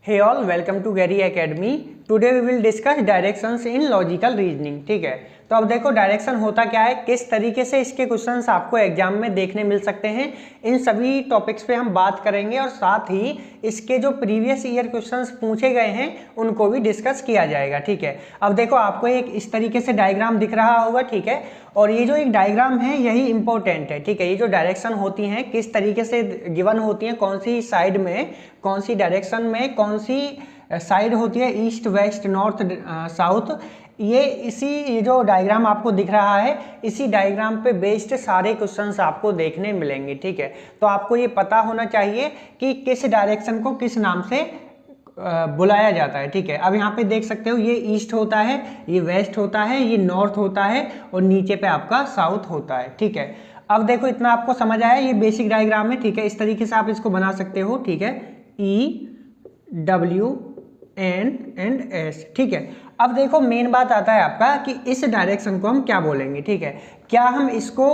Hey all, welcome to Gary Academy. Today we will discuss directions in logical reasoning. ठीक है, तो अब देखो डायरेक्शन होता क्या है, किस तरीके से इसके क्वेश्चंस आपको एग्जाम में देखने मिल सकते हैं, इन सभी टॉपिक्स पे हम बात करेंगे और साथ ही इसके जो प्रीवियस ईयर क्वेश्चंस पूछे गए हैं उनको भी डिस्कस किया जाएगा। ठीक है, अब देखो आपको एक इस तरीके से डायग्राम दिख रहा होगा। ठीक है, और ये जो एक डायग्राम है यही इंपॉर्टेंट है। ठीक है, ये जो डायरेक्शन होती हैं किस तरीके से गिवन होती हैं, कौन सी साइड में, कौन सी डायरेक्शन में, कौन सी साइड होती है, ईस्ट वेस्ट नॉर्थ साउथ, ये जो डायग्राम आपको दिख रहा है इसी डायग्राम पे बेस्ड सारे क्वेश्चंस आपको देखने मिलेंगे। ठीक है, तो आपको ये पता होना चाहिए कि किस डायरेक्शन को किस नाम से बुलाया जाता है। ठीक है, अब यहाँ पे देख सकते हो ये ईस्ट होता है, ये वेस्ट होता है, ये नॉर्थ होता है और नीचे पे आपका साउथ होता है। ठीक है, अब देखो इतना आपको समझ आया, ये बेसिक डायग्राम है। ठीक है, इस तरीके से आप इसको बना सकते हो। ठीक है, ई डब्ल्यू एंड एस। ठीक है, अब देखो मेन बात आता है आपका कि इस डायरेक्शन को हम क्या बोलेंगे। ठीक है, क्या हम इसको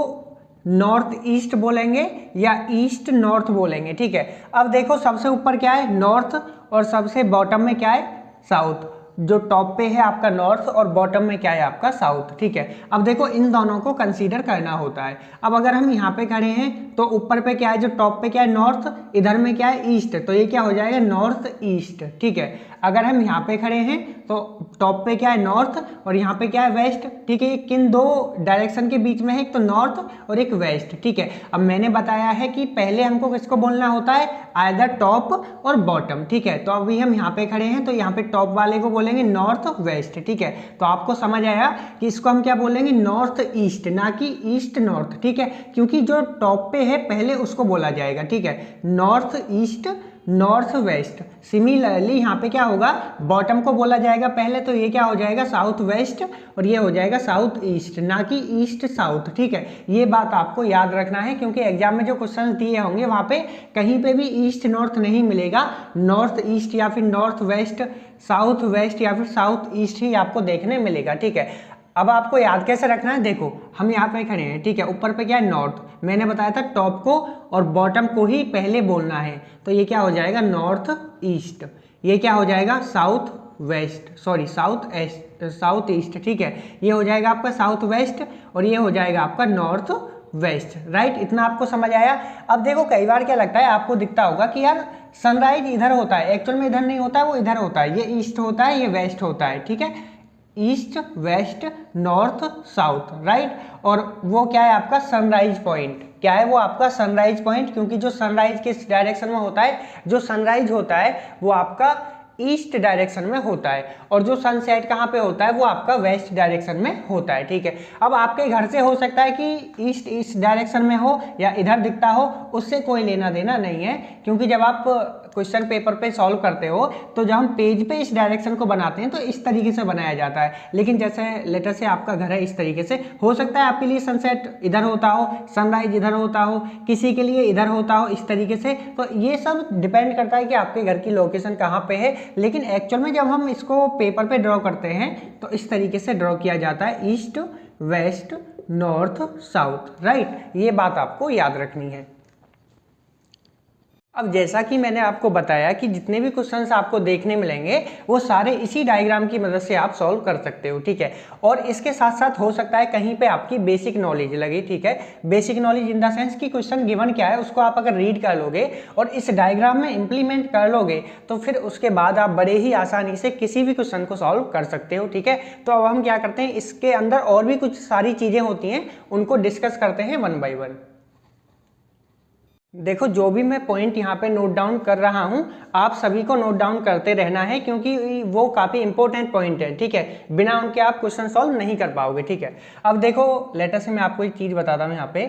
नॉर्थ ईस्ट बोलेंगे या ईस्ट नॉर्थ बोलेंगे। ठीक है, अब देखो सबसे ऊपर क्या है, नॉर्थ, और सबसे बॉटम में क्या है, साउथ। जो टॉप पे है आपका नॉर्थ और बॉटम में क्या है आपका साउथ। ठीक है, अब देखो इन दोनों को कंसीडर करना होता है। अब अगर हम यहाँ पे खड़े हैं तो ऊपर पे क्या है, जो टॉप पे क्या है नॉर्थ, इधर में क्या है ईस्ट, तो ये क्या हो जाएगा नॉर्थ ईस्ट। ठीक है, अगर हम यहाँ पे खड़े हैं तो टॉप पे क्या है नॉर्थ और यहाँ पे क्या है वेस्ट। ठीक है, ये किन दो डायरेक्शन के बीच में है, एक तो नॉर्थ और एक वेस्ट। ठीक है, अब मैंने बताया है कि पहले हमको किसको बोलना होता है, आइदर टॉप और बॉटम। ठीक है, तो अभी हम यहाँ पे खड़े हैं तो यहाँ पे टॉप वाले को बोलेंगे नॉर्थ वेस्ट। ठीक है, तो आपको समझ आया कि इसको हम क्या बोलेंगे, नॉर्थ ईस्ट, ना कि ईस्ट नॉर्थ। ठीक है, क्योंकि जो टॉप पे है पहले उसको बोला जाएगा। ठीक है, north east north west. Similarly यहाँ पे क्या होगा, बॉटम को बोला जाएगा पहले, तो ये क्या हो जाएगा साउथ वेस्ट और ये हो जाएगा साउथ ईस्ट, ना कि ईस्ट साउथ। ठीक है, ये बात आपको याद रखना है क्योंकि एग्जाम में जो क्वेश्चन दिए होंगे वहाँ पे कहीं पे भी ईस्ट नॉर्थ नहीं मिलेगा, नॉर्थ ईस्ट या फिर नॉर्थ वेस्ट, साउथ वेस्ट या फिर साउथ ईस्ट ही आपको देखने मिलेगा। ठीक है, अब आपको याद कैसे रखना है, देखो हम यहाँ पे खड़े हैं। ठीक है, ऊपर पे क्या है नॉर्थ, मैंने बताया था टॉप को और बॉटम को ही पहले बोलना है, तो ये क्या हो जाएगा नॉर्थ ईस्ट, ये क्या हो जाएगा south west, sorry south east. ठीक है, ये हो जाएगा आपका साउथ वेस्ट और ये हो जाएगा आपका नॉर्थ वेस्ट। राइट, इतना आपको समझ आया। अब देखो कई बार क्या लगता है, आपको दिखता होगा कि यार सनराइज इधर होता है, एक्चुअल में इधर नहीं होता है, वो इधर होता है, ये ईस्ट होता है, ये वेस्ट होता है। ठीक है, east west north south, right, और वो क्या है आपका सनराइज पॉइंट, क्या है वो आपका सनराइज पॉइंट, क्योंकि जो सनराइज किस डायरेक्शन में होता है, जो सनराइज होता है वो आपका ईस्ट डायरेक्शन में होता है और जो सनसेट कहाँ पे होता है वो आपका वेस्ट डायरेक्शन में होता है। ठीक है, अब आपके घर से हो सकता है कि ईस्ट डायरेक्शन में हो या इधर दिखता हो, उससे कोई लेना देना नहीं है, क्योंकि जब आप क्वेश्चन पेपर पे सॉल्व करते हो तो जब हम पेज पे इस डायरेक्शन को बनाते हैं तो इस तरीके से बनाया जाता है। लेकिन जैसे लेटर से आपका घर है इस तरीके से, हो सकता है आपके लिए सनसेट इधर होता हो, सनराइज इधर होता हो, किसी के लिए इधर होता हो, इस तरीके से। तो ये सब डिपेंड करता है कि आपके घर की लोकेशन कहाँ पे है, लेकिन एक्चुअल में जब हम इसको पेपर पे ड्रॉ करते हैं तो इस तरीके से ड्रॉ किया जाता है, east west north south. Right, ये बात आपको याद रखनी है। अब जैसा कि मैंने आपको बताया कि जितने भी क्वेश्चंस आपको देखने मिलेंगे वो सारे इसी डायग्राम की मदद से आप सॉल्व कर सकते हो। ठीक है, और इसके साथ साथ हो सकता है कहीं पे आपकी बेसिक नॉलेज लगे। ठीक है, basic knowledge in the sense कि क्वेश्चन गिवन क्या है उसको आप अगर रीड कर लोगे और इस डायग्राम में इंप्लीमेंट कर लोगे तो फिर उसके बाद आप बड़े ही आसानी से किसी भी क्वेश्चन को सॉल्व कर सकते हो। ठीक है, तो अब हम क्या करते हैं, इसके अंदर और भी कुछ सारी चीजें होती हैं उनको डिस्कस करते हैं वन बाई वन। देखो जो भी मैं पॉइंट यहाँ पे नोट डाउन कर रहा हूँ आप सभी को नोट डाउन करते रहना है, क्योंकि वो काफ़ी इंपॉर्टेंट पॉइंट है। ठीक है, बिना उनके आप क्वेश्चन सॉल्व नहीं कर पाओगे। ठीक है, अब देखो लेटर से मैं आपको एक चीज़ बताता हूँ, यहाँ पे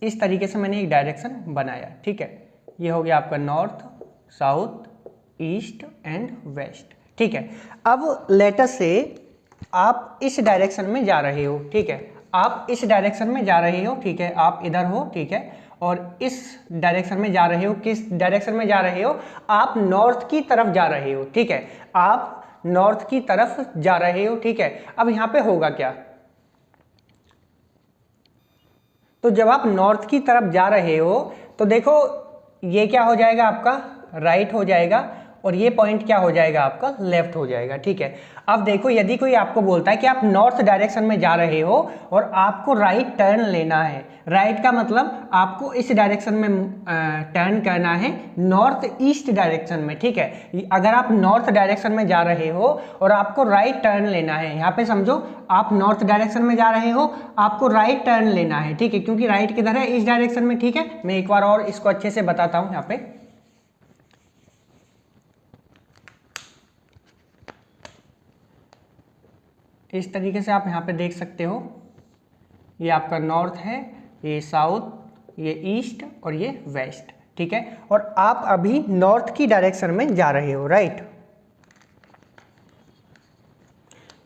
इस तरीके से मैंने एक डायरेक्शन बनाया। ठीक है, ये हो गया आपका north south east and west. ठीक है, अब लेटर से आप इस डायरेक्शन में जा रहे हो। ठीक है, आप इस डायरेक्शन में जा रहे हो। ठीक है, आप इधर हो। ठीक है, और इस डायरेक्शन में जा रहे हो, किस डायरेक्शन में जा रहे हो, आप नॉर्थ की तरफ जा रहे हो। ठीक है, आप नॉर्थ की तरफ जा रहे हो। ठीक है, अब यहां पे होगा क्या, तो जब आप नॉर्थ की तरफ जा रहे हो तो देखो ये क्या हो जाएगा आपका राइट हो जाएगा और ये पॉइंट क्या हो जाएगा आपका लेफ्ट हो जाएगा। ठीक है, अब देखो यदि कोई आपको बोलता है कि आप नॉर्थ डायरेक्शन में जा रहे हो और आपको राइट टर्न लेना है, राइट का मतलब आपको इस डायरेक्शन में टर्न करना है नॉर्थ ईस्ट डायरेक्शन में। ठीक है, अगर आप नॉर्थ डायरेक्शन में जा रहे हो और आपको राइट टर्न लेना है, यहाँ पे समझो आप नॉर्थ डायरेक्शन में जा रहे हो, आपको राइट टर्न लेना है। ठीक है, क्योंकि राइट किधर है, इस डायरेक्शन में। ठीक है, मैं एक बार और इसको अच्छे से बताता हूँ। यहाँ पे इस तरीके से आप यहाँ पे देख सकते हो, ये आपका नॉर्थ है, ये साउथ, ये ईस्ट और ये वेस्ट। ठीक है, और आप अभी नॉर्थ की डायरेक्शन में जा रहे हो, राइट।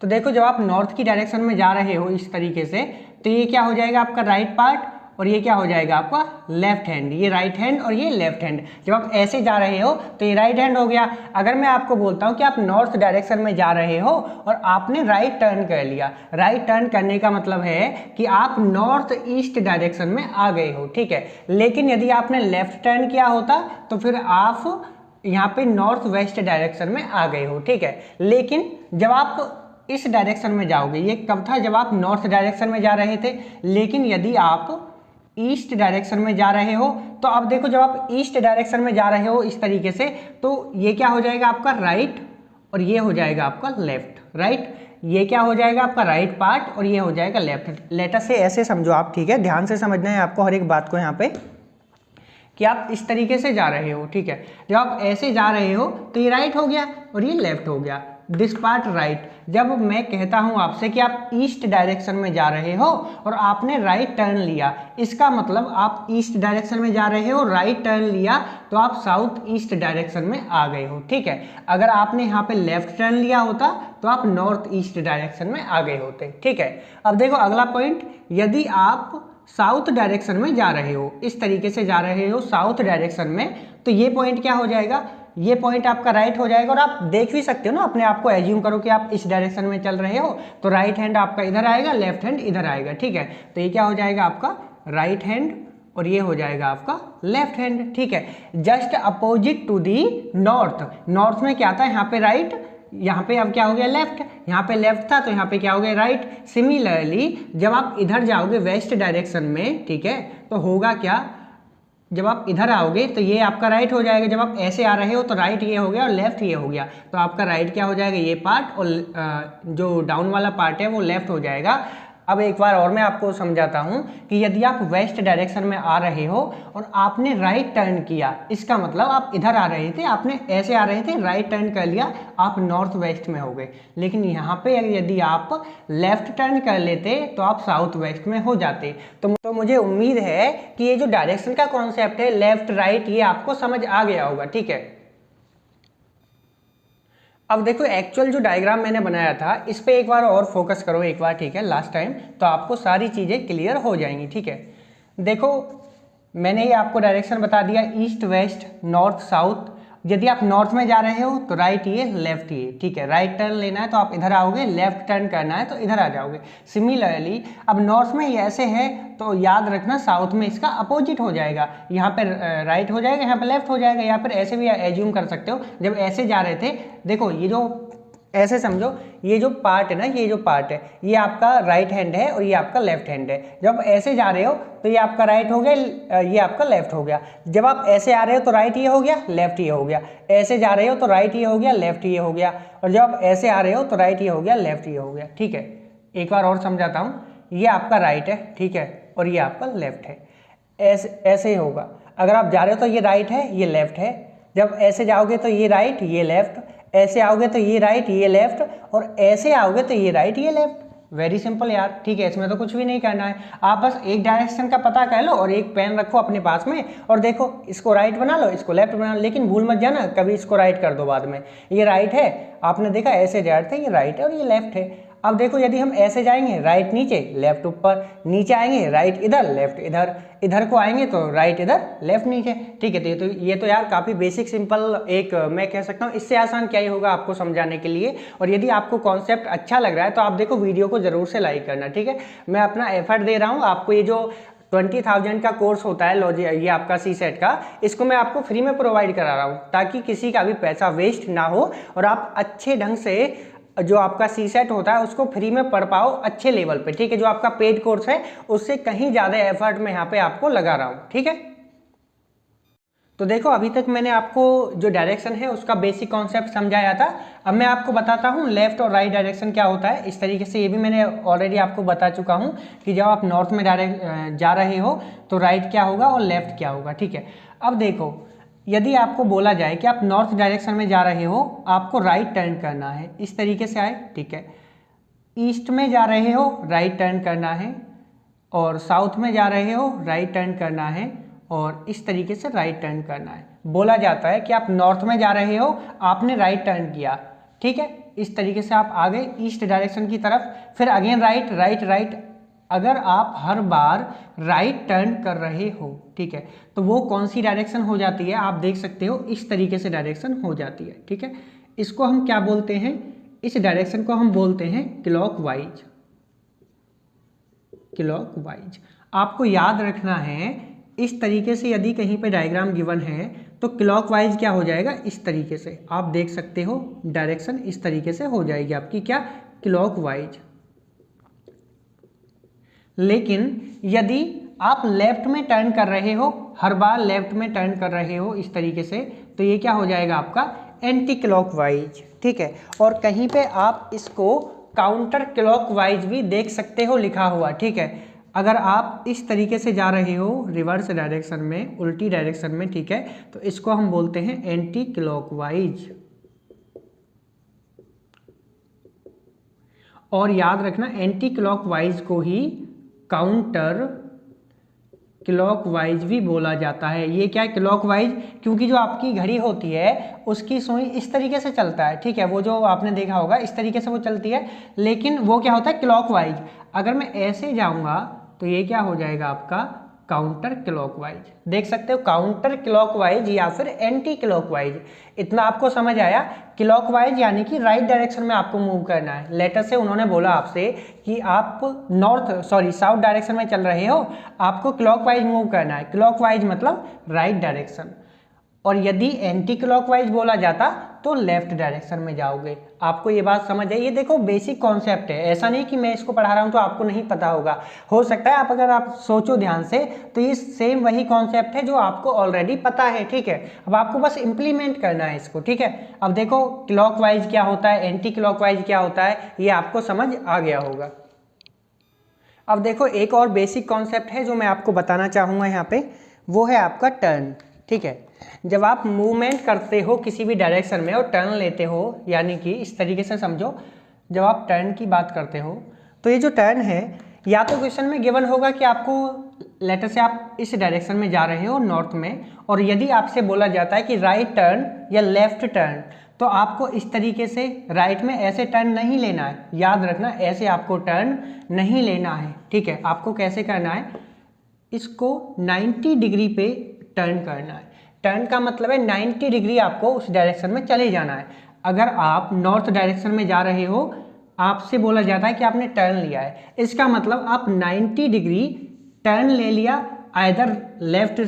तो देखो जब आप नॉर्थ की डायरेक्शन में जा रहे हो इस तरीके से, तो ये क्या हो जाएगा आपका राइट पार्ट और ये क्या हो जाएगा आपका लेफ्ट हैंड, ये राइट हैंड और ये लेफ्ट हैंड। जब आप ऐसे जा रहे हो तो ये राइट हैंड हो गया। अगर मैं आपको बोलता हूँ कि आप नॉर्थ डायरेक्शन में जा रहे हो और आपने राइट टर्न कर लिया, राइट टर्न करने का मतलब है कि आप नॉर्थ ईस्ट डायरेक्शन में आ गए हो। ठीक है, लेकिन यदि आपने लेफ्ट टर्न किया होता तो फिर आप यहाँ पे नॉर्थ वेस्ट डायरेक्शन में आ गए हो। ठीक है, लेकिन जब आप इस डायरेक्शन में जाओगे, ये कब था, जब आप नॉर्थ डायरेक्शन में जा रहे थे, लेकिन यदि आप ईस्ट डायरेक्शन में जा रहे हो तो अब देखो जब आप ईस्ट डायरेक्शन में जा रहे हो इस तरीके से, तो ये क्या हो जाएगा आपका राइट और ये हो जाएगा आपका लेफ्ट, राइट। ये क्या हो जाएगा आपका राइट पार्ट और ये हो जाएगा लेफ्ट। लेटर से ऐसे समझो आप, ठीक है, ध्यान से समझना है आपको हर एक बात को यहाँ पे, कि आप इस तरीके से जा रहे हो। ठीक है, जब आप ऐसे जा रहे हो तो ये राइट हो गया और ये लेफ्ट हो गया, दिस पार्ट राइट। जब मैं कहता हूं आपसे कि आप ईस्ट डायरेक्शन में जा रहे हो और आपने राइट टर्न लिया, इसका मतलब आप ईस्ट डायरेक्शन में जा रहे हो, राइट टर्न लिया तो आप साउथ ईस्ट डायरेक्शन में आ गए हो। ठीक है, अगर आपने यहाँ पे लेफ्ट टर्न लिया होता तो आप नॉर्थ ईस्ट डायरेक्शन में आ गए होते। ठीक है, अब देखो अगला पॉइंट, यदि आप साउथ डायरेक्शन में जा रहे हो, इस तरीके से जा रहे हो साउथ डायरेक्शन में, तो ये पॉइंट क्या हो जाएगा, ये पॉइंट आपका राइट हो जाएगा। और आप देख भी सकते हो ना, अपने आप को एज्यूम करो कि आप इस डायरेक्शन में चल रहे हो, तो राइट हैंड आपका इधर आएगा, लेफ्ट हैंड इधर आएगा। ठीक है, तो ये क्या हो जाएगा आपका राइट हैंड और ये हो जाएगा आपका लेफ्ट हैंड। ठीक है, just opposite to the north. North में क्या था, यहाँ पे राइट, यहाँ पे अब क्या हो गया लेफ्ट, यहाँ पे लेफ्ट था तो यहाँ पे क्या हो गया राइट। सिमिलरली जब आप इधर जाओगे वेस्ट डायरेक्शन में, ठीक है, तो होगा क्या, जब आप इधर आओगे तो ये आपका राइट हो जाएगा। जब आप ऐसे आ रहे हो तो राइट ये हो गया और लेफ्ट ये हो गया, तो आपका राइट क्या हो जाएगा, ये पार्ट, और जो डाउन वाला पार्ट है वो लेफ्ट हो जाएगा। अब एक बार और मैं आपको समझाता हूं कि यदि आप वेस्ट डायरेक्शन में आ रहे हो और आपने राइट टर्न किया, इसका मतलब आप इधर आ रहे थे, आपने ऐसे आ रहे थे, राइट टर्न कर लिया, आप नॉर्थ वेस्ट में हो गए। लेकिन यहाँ पे यदि आप लेफ्ट टर्न कर लेते तो आप साउथ वेस्ट में हो जाते। तो मुझे उम्मीद है कि ये जो डायरेक्शन का कॉन्सेप्ट है लेफ्ट राइट, ये आपको समझ आ गया होगा। ठीक है, अब देखो एक्चुअल जो डायग्राम मैंने बनाया था इस पे एक बार और फोकस करो एक बार, ठीक है, लास्ट टाइम, तो आपको सारी चीज़ें क्लियर हो जाएंगी। ठीक है, देखो मैंने ये आपको डायरेक्शन बता दिया, ईस्ट वेस्ट नॉर्थ साउथ। यदि आप नॉर्थ में जा रहे हो तो राइट ये लेफ्ट ये। ठीक है, राइट टर्न लेना है तो आप इधर आओगे, लेफ्ट टर्न करना है तो इधर आ जाओगे। सिमिलरली अब नॉर्थ में ये ऐसे है तो याद रखना साउथ में इसका अपोजिट हो जाएगा, यहाँ पे राइट हो जाएगा, यहाँ पे लेफ्ट हो जाएगा, या फिर ऐसे भी एज्यूम कर सकते हो। जब ऐसे जा रहे थे, देखो ये जो ऐसे समझो, ये जो पार्ट है ना, ये जो पार्ट है ये आपका राइट हैंड है और ये आपका लेफ्ट हैंड है। जब ऐसे जा रहे हो तो ये आपका राइट हो गया, ये आपका लेफ्ट हो गया। जब आप ऐसे आ रहे हो तो राइट ये हो गया, लेफ्ट ये हो गया। ऐसे जा रहे हो तो राइट ये हो गया, लेफ्ट ये हो गया। और जब आप ऐसे आ रहे हो तो राइट ये हो गया, लेफ्ट ये हो गया। ठीक है, एक बार और समझाता हूँ, ये आपका राइट है, ठीक है, और ये आपका लेफ्ट है। ऐसे ही होगा, अगर आप जा रहे हो तो ये राइट है, ये लेफ्ट है। जब ऐसे जाओगे तो ये राइट, ये लेफ्ट, ऐसे आओगे तो ये राइट, ये लेफ्ट, और ऐसे आओगे तो ये राइट, ये लेफ्ट। वेरी सिंपल यार। ठीक है, इसमें तो कुछ भी नहीं करना है, आप बस एक डायरेक्शन का पता कर लो और एक पेन रखो अपने पास में और देखो, इसको राइट बना लो, इसको लेफ्ट बना लो, लेकिन भूल मत जाना कभी इसको राइट कर दो बाद में। ये राइट है, आपने देखा ऐसे जा रहे थे, ये राइट है और ये लेफ्ट है। अब देखो यदि हम ऐसे जाएंगे, राइट नीचे, लेफ्ट ऊपर, नीचे आएंगे राइट इधर, लेफ्ट इधर, इधर को आएंगे तो राइट इधर, लेफ्ट नीचे। ठीक है, तो ये तो यार काफ़ी बेसिक सिंपल, एक मैं कह सकता हूँ इससे आसान क्या ही होगा आपको समझाने के लिए। और यदि आपको कॉन्सेप्ट अच्छा लग रहा है तो आप देखो वीडियो को जरूर से लाइक करना। ठीक है, मैं अपना एफर्ट दे रहा हूँ, आपको ये जो 20,000 का कोर्स होता है लॉजी, ये आपका सीसेट का, इसको मैं आपको फ्री में प्रोवाइड करा रहा हूँ ताकि किसी का भी पैसा वेस्ट ना हो और आप अच्छे ढंग से जो आपका सीसेट होता है उसको फ्री में पढ़ पाओ अच्छे लेवल पे, ठीक है। जो आपका पेड कोर्स है उससे कहीं ज़्यादा एफर्ट मैं यहाँ पे आपको लगा रहा हूँ, ठीक है। तो देखो अभी तक मैंने आपको जो डायरेक्शन है उसका बेसिक कॉन्सेप्ट समझाया था। अब मैं आपको बताता हूँ लेफ्ट और राइट डायरेक्शन क्या होता है। इस तरीके से ये भी मैंने ऑलरेडी आपको बता चुका हूँ कि जब आप नॉर्थ में डायरेक्ट जा रहे हो तो राइट क्या होगा और लेफ्ट क्या होगा, ठीक है। अब देखो यदि आपको बोला जाए कि आप नॉर्थ डायरेक्शन में जा रहे हो, आपको राइट टर्न करना है, इस तरीके से आए, ठीक है। ईस्ट में जा रहे हो राइट टर्न करना है, और साउथ में जा रहे हो राइट टर्न करना है, और इस तरीके से राइट टर्न करना है। बोला जाता है कि आप नॉर्थ में जा रहे हो, आपने राइट टर्न किया, ठीक है। इस तरीके से आप आगे ईस्ट डायरेक्शन की तरफ, फिर अगेन राइट राइट राइट। अगर आप हर बार राइट टर्न कर रहे हो, ठीक है, तो वो कौन सी डायरेक्शन हो जाती है आप देख सकते हो, इस तरीके से डायरेक्शन हो जाती है, ठीक है। इसको हम क्या बोलते हैं, इस डायरेक्शन को हम बोलते हैं क्लॉकवाइज। क्लॉकवाइज आपको याद रखना है, इस तरीके से यदि कहीं पे डायग्राम गिवन है तो क्लॉकवाइज क्या हो जाएगा, इस तरीके से आप देख सकते हो डायरेक्शन इस तरीके से हो जाएगी आपकी क्या, क्लॉकवाइज। लेकिन यदि आप लेफ्ट में टर्न कर रहे हो, हर बार लेफ्ट में टर्न कर रहे हो इस तरीके से, तो ये क्या हो जाएगा आपका एंटी क्लॉकवाइज, ठीक है। और कहीं पे आप इसको काउंटर क्लॉकवाइज भी देख सकते हो लिखा हुआ, ठीक है। अगर आप इस तरीके से जा रहे हो रिवर्स डायरेक्शन में, उल्टी डायरेक्शन में, ठीक है, तो इसको हम बोलते हैं एंटी क्लॉकवाइज। और याद रखना एंटी क्लॉकवाइज को ही काउंटर क्लॉकवाइज भी बोला जाता है। ये क्या है क्लॉकवाइज, क्योंकि जो आपकी घड़ी होती है उसकी सुई इस तरीके से चलता है, ठीक है, वो जो आपने देखा होगा इस तरीके से वो चलती है, लेकिन वो क्या होता है क्लॉकवाइज। अगर मैं ऐसे जाऊंगा तो ये क्या हो जाएगा आपका काउंटर क्लॉकवाइज। देख सकते हो काउंटर क्लॉकवाइज या फिर एंटी क्लॉकवाइज। इतना आपको समझ आया। क्लॉकवाइज यानी कि राइट डायरेक्शन में आपको मूव करना है। लेटर से उन्होंने बोला आपसे कि आप साउथ डायरेक्शन में चल रहे हो, आपको क्लॉकवाइज मूव करना है। क्लॉकवाइज मतलब राइट डायरेक्शन। और यदि एंटी क्लॉकवाइज बोला जाता तो लेफ्ट डायरेक्शन में जाओगे। आपको ये बात समझ है। ये देखो बेसिक कॉन्सेप्ट है, ऐसा नहीं कि मैं इसको पढ़ा रहा हूँ तो आपको नहीं पता होगा। हो सकता है अगर आप सोचो ध्यान से तो ये सेम वही कॉन्सेप्ट है जो आपको ऑलरेडी पता है, ठीक है। अब आपको बस इम्प्लीमेंट करना है इसको, ठीक है। अब देखो क्लॉकवाइज क्या होता है, एंटी क्लॉकवाइज क्या होता है, ये आपको समझ आ गया होगा। अब देखो एक और बेसिक कॉन्सेप्ट है जो मैं आपको बताना चाहूँगा यहाँ पे, वो है आपका टर्न, ठीक है। जब आप मूवमेंट करते हो किसी भी डायरेक्शन में और टर्न लेते हो, यानी कि इस तरीके से समझो, जब आप टर्न की बात करते हो तो ये जो टर्न है, या तो क्वेश्चन में गिवन होगा कि आपको लेटर से आप इस डायरेक्शन में जा रहे हो नॉर्थ में, और यदि आपसे बोला जाता है कि राइट टर्न या लेफ्ट टर्न, तो आपको इस तरीके से राइट में ऐसे टर्न नहीं लेना है। याद रखना ऐसे आपको टर्न नहीं लेना है, ठीक है। आपको कैसे करना है, इसको 90 डिग्री पे टर्न करना है। टर्न का मतलब है 90 डिग्री आपको उस डायरेक्शन में चले जाना है। अगर आप नॉर्थ डायरेक्शन में जा रहे हो, आपसे बोला जाता है कि आपने टर्न लिया है, इसका मतलब आप 90 डिग्री टर्न ले लिया, आइदर लेफ्ट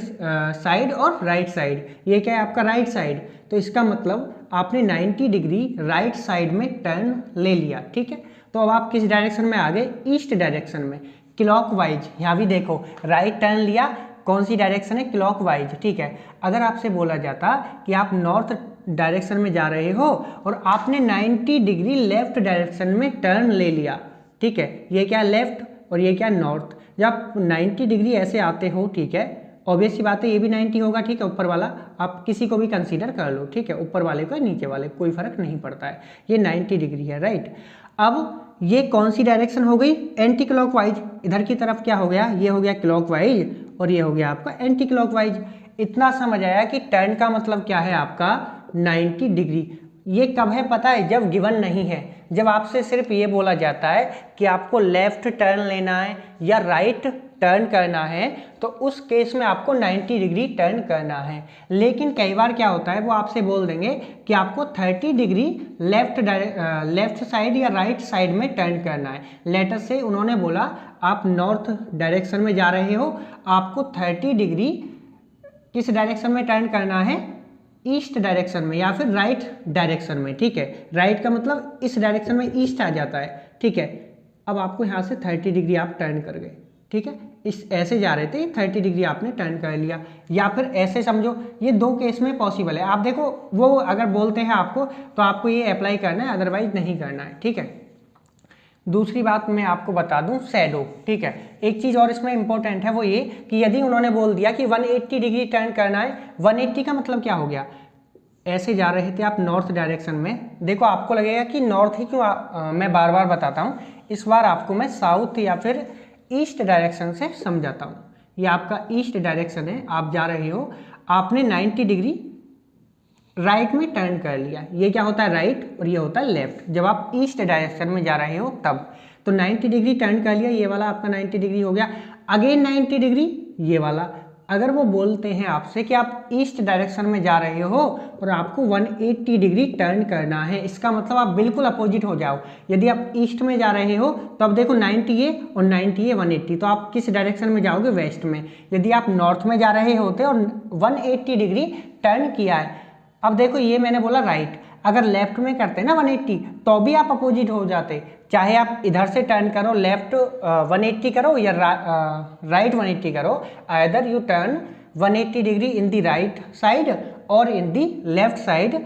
साइड और राइट साइड। ये क्या है आपका राइट साइड, तो इसका मतलब आपने 90 डिग्री राइट साइड में टर्न ले लिया, ठीक है। तो अब आप किस डायरेक्शन में आ गए, ईस्ट डायरेक्शन में, क्लॉकवाइज। यहाँ भी देखो राइट टर्न लिया, कौन सी डायरेक्शन है, क्लॉकवाइज, ठीक है। अगर आपसे बोला जाता कि आप नॉर्थ डायरेक्शन में जा रहे हो और आपने 90 डिग्री लेफ्ट डायरेक्शन में टर्न ले लिया, ठीक है, ये क्या लेफ्ट और ये क्या नॉर्थ। जब आप 90 डिग्री ऐसे आते हो, ठीक है, ऑब्वियस सी बात है ये भी 90 होगा, ठीक है, ऊपर वाला आप किसी को भी कंसीडर कर लो, ठीक है, ऊपर वाले को नीचे वाले कोई फर्क नहीं पड़ता है, ये 90 डिग्री है, राइट। अब ये कौन सी डायरेक्शन हो गई, एंटी क्लॉकवाइज। इधर की तरफ क्या हो गया, ये हो गया क्लॉकवाइज और ये हो गया आपका एंटी क्लॉकवाइज। इतना समझ आया कि टर्न का मतलब क्या है आपका 90 डिग्री। ये कब है पता है, जब गिवन नहीं है, जब आपसे सिर्फ ये बोला जाता है कि आपको लेफ्ट टर्न लेना है या राइट टर्न करना है तो उस केस में आपको 90 डिग्री टर्न करना है। लेकिन कई बार क्या होता है, वो आपसे बोल देंगे कि आपको 30 डिग्री लेफ्ट साइड या राइट साइड में टर्न करना है। लेटर से उन्होंने बोला आप नॉर्थ डायरेक्शन में जा रहे हो, आपको 30 डिग्री किस डायरेक्शन में टर्न करना है, ईस्ट डायरेक्शन में या फिर राइट डायरेक्शन में। ठीक है, राइट का मतलब इस डायरेक्शन में ईस्ट आ जाता है। ठीक है, अब आपको यहाँ से 30 डिग्री आप टर्न कर गए। ठीक है, इस ऐसे जा रहे थे, 30 डिग्री आपने टर्न कर लिया, या फिर ऐसे समझो। ये दो केस में पॉसिबल है। आप देखो, वो अगर बोलते हैं आपको तो आपको ये अप्लाई करना है, अदरवाइज नहीं करना है। ठीक है, दूसरी बात मैं आपको बता दूं, शैडो। ठीक है, एक चीज़ और इसमें इंपॉर्टेंट है, वो ये कि यदि उन्होंने बोल दिया कि 180 डिग्री टर्न करना है, 180 का मतलब क्या हो गया, ऐसे जा रहे थे आप नॉर्थ डायरेक्शन में। देखो आपको लगेगा कि नॉर्थ ही क्यों, मैं बार बार बताता हूँ, इस बार आपको मैं साउथ या फिर ईस्ट डायरेक्शन से समझाता हूँ। ये आपका ईस्ट डायरेक्शन है, आप जा रहे हो, आपने 90 डिग्री राइट में टर्न कर लिया। ये क्या होता है, राइट, और ये होता है लेफ्ट। जब आप ईस्ट डायरेक्शन में जा रहे हो तब तो 90 डिग्री टर्न कर लिया, ये वाला आपका 90 डिग्री हो गया। अगेन 90 डिग्री ये वाला। अगर वो बोलते हैं आपसे कि आप ईस्ट डायरेक्शन में जा रहे हो और आपको 180 डिग्री टर्न करना है, इसका मतलब आप बिल्कुल अपोजिट हो जाओ। यदि आप ईस्ट में जा रहे हो तो अब देखो 90 है और 90 है 180, तो आप किस डायरेक्शन में जाओगे, वेस्ट में। यदि आप नॉर्थ में जा रहे होते और 180 डिग्री टर्न किया है, अब देखो ये मैंने बोला राइट, अगर लेफ्ट में करते ना 180 तो भी आप अपोजिट हो जाते। चाहे आप इधर से टर्न करो, लेफ्ट 180 करो या राइट 180 करो, either U turn 180 degree in the right side और in the left side.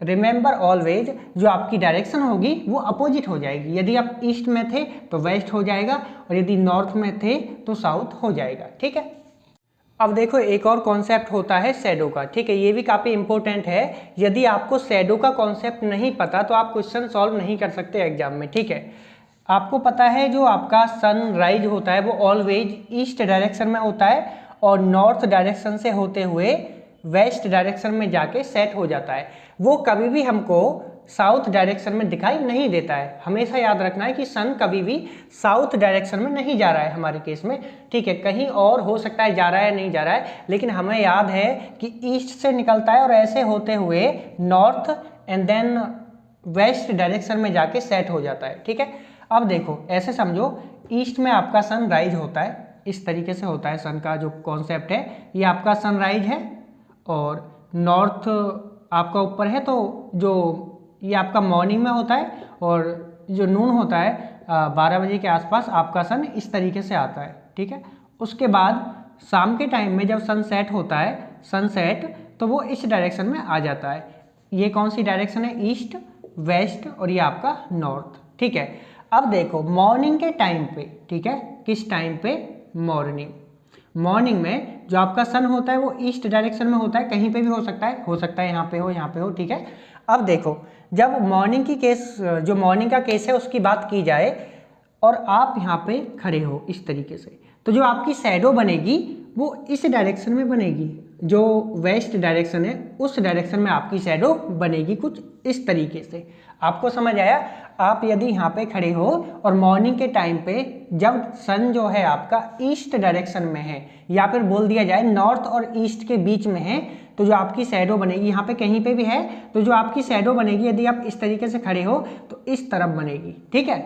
Remember always, जो आपकी डायरेक्शन होगी वो अपोजिट हो जाएगी। यदि आप ईस्ट में थे तो वेस्ट हो जाएगा, और यदि नॉर्थ में थे तो साउथ हो जाएगा। ठीक है, अब देखो एक और कॉन्सेप्ट होता है शैडो का। ठीक है, ये भी काफ़ी इंपॉर्टेंट है। यदि आपको शैडो का कॉन्सेप्ट नहीं पता तो आप क्वेश्चन सॉल्व नहीं कर सकते एग्जाम में। ठीक है, आपको पता है जो आपका सनराइज होता है वो ऑलवेज ईस्ट डायरेक्शन में होता है और नॉर्थ डायरेक्शन से होते हुए वेस्ट डायरेक्शन में जाके सेट हो जाता है। वो कभी भी हमको साउथ डायरेक्शन में दिखाई नहीं देता है। हमेशा याद रखना है कि सन कभी भी साउथ डायरेक्शन में नहीं जा रहा है हमारे केस में। ठीक है, कहीं और हो सकता है जा रहा है, नहीं जा रहा है, लेकिन हमें याद है कि ईस्ट से निकलता है और ऐसे होते हुए north and then west direction में जाके सेट हो जाता है। ठीक है, अब देखो ऐसे समझो, ईस्ट में आपका सनराइज होता है, इस तरीके से होता है। सन का जो कॉन्सेप्ट है, ये आपका सनराइज है और नॉर्थ आपका ऊपर है, तो जो ये आपका मॉर्निंग में होता है और जो नून होता है 12 बजे के आसपास आपका सन इस तरीके से आता है। ठीक है, उसके बाद शाम के टाइम में जब सनसेट होता है, सनसेट, तो वो इस डायरेक्शन में आ जाता है। ये कौन सी डायरेक्शन है, ईस्ट, वेस्ट और ये आपका नॉर्थ। ठीक है, अब देखो मॉर्निंग के टाइम पे, ठीक है, किस टाइम पे, मॉर्निंग में जो आपका सन होता है वो ईस्ट डायरेक्शन में होता है, कहीं पे भी हो सकता है यहाँ पे हो, यहाँ पे हो। ठीक है, अब देखो जब मॉर्निंग की केस, जो मॉर्निंग का केस है उसकी बात की जाए और आप यहाँ पे खड़े हो इस तरीके से, तो जो आपकी शैडो बनेगी वो इस डायरेक्शन में बनेगी। जो वेस्ट डायरेक्शन है उस डायरेक्शन में आपकी शैडो बनेगी कुछ इस तरीके से। आपको समझ आया? आप यदि यहाँ पे खड़े हो और मॉर्निंग के टाइम पे जब सन जो है आपका ईस्ट डायरेक्शन में है, या फिर बोल दिया जाए नॉर्थ और ईस्ट के बीच में है, तो जो आपकी शैडो बनेगी, यहाँ पे कहीं पे भी है, तो जो आपकी शैडो बनेगी यदि आप इस तरीके से खड़े हो तो इस तरफ बनेगी। ठीक है,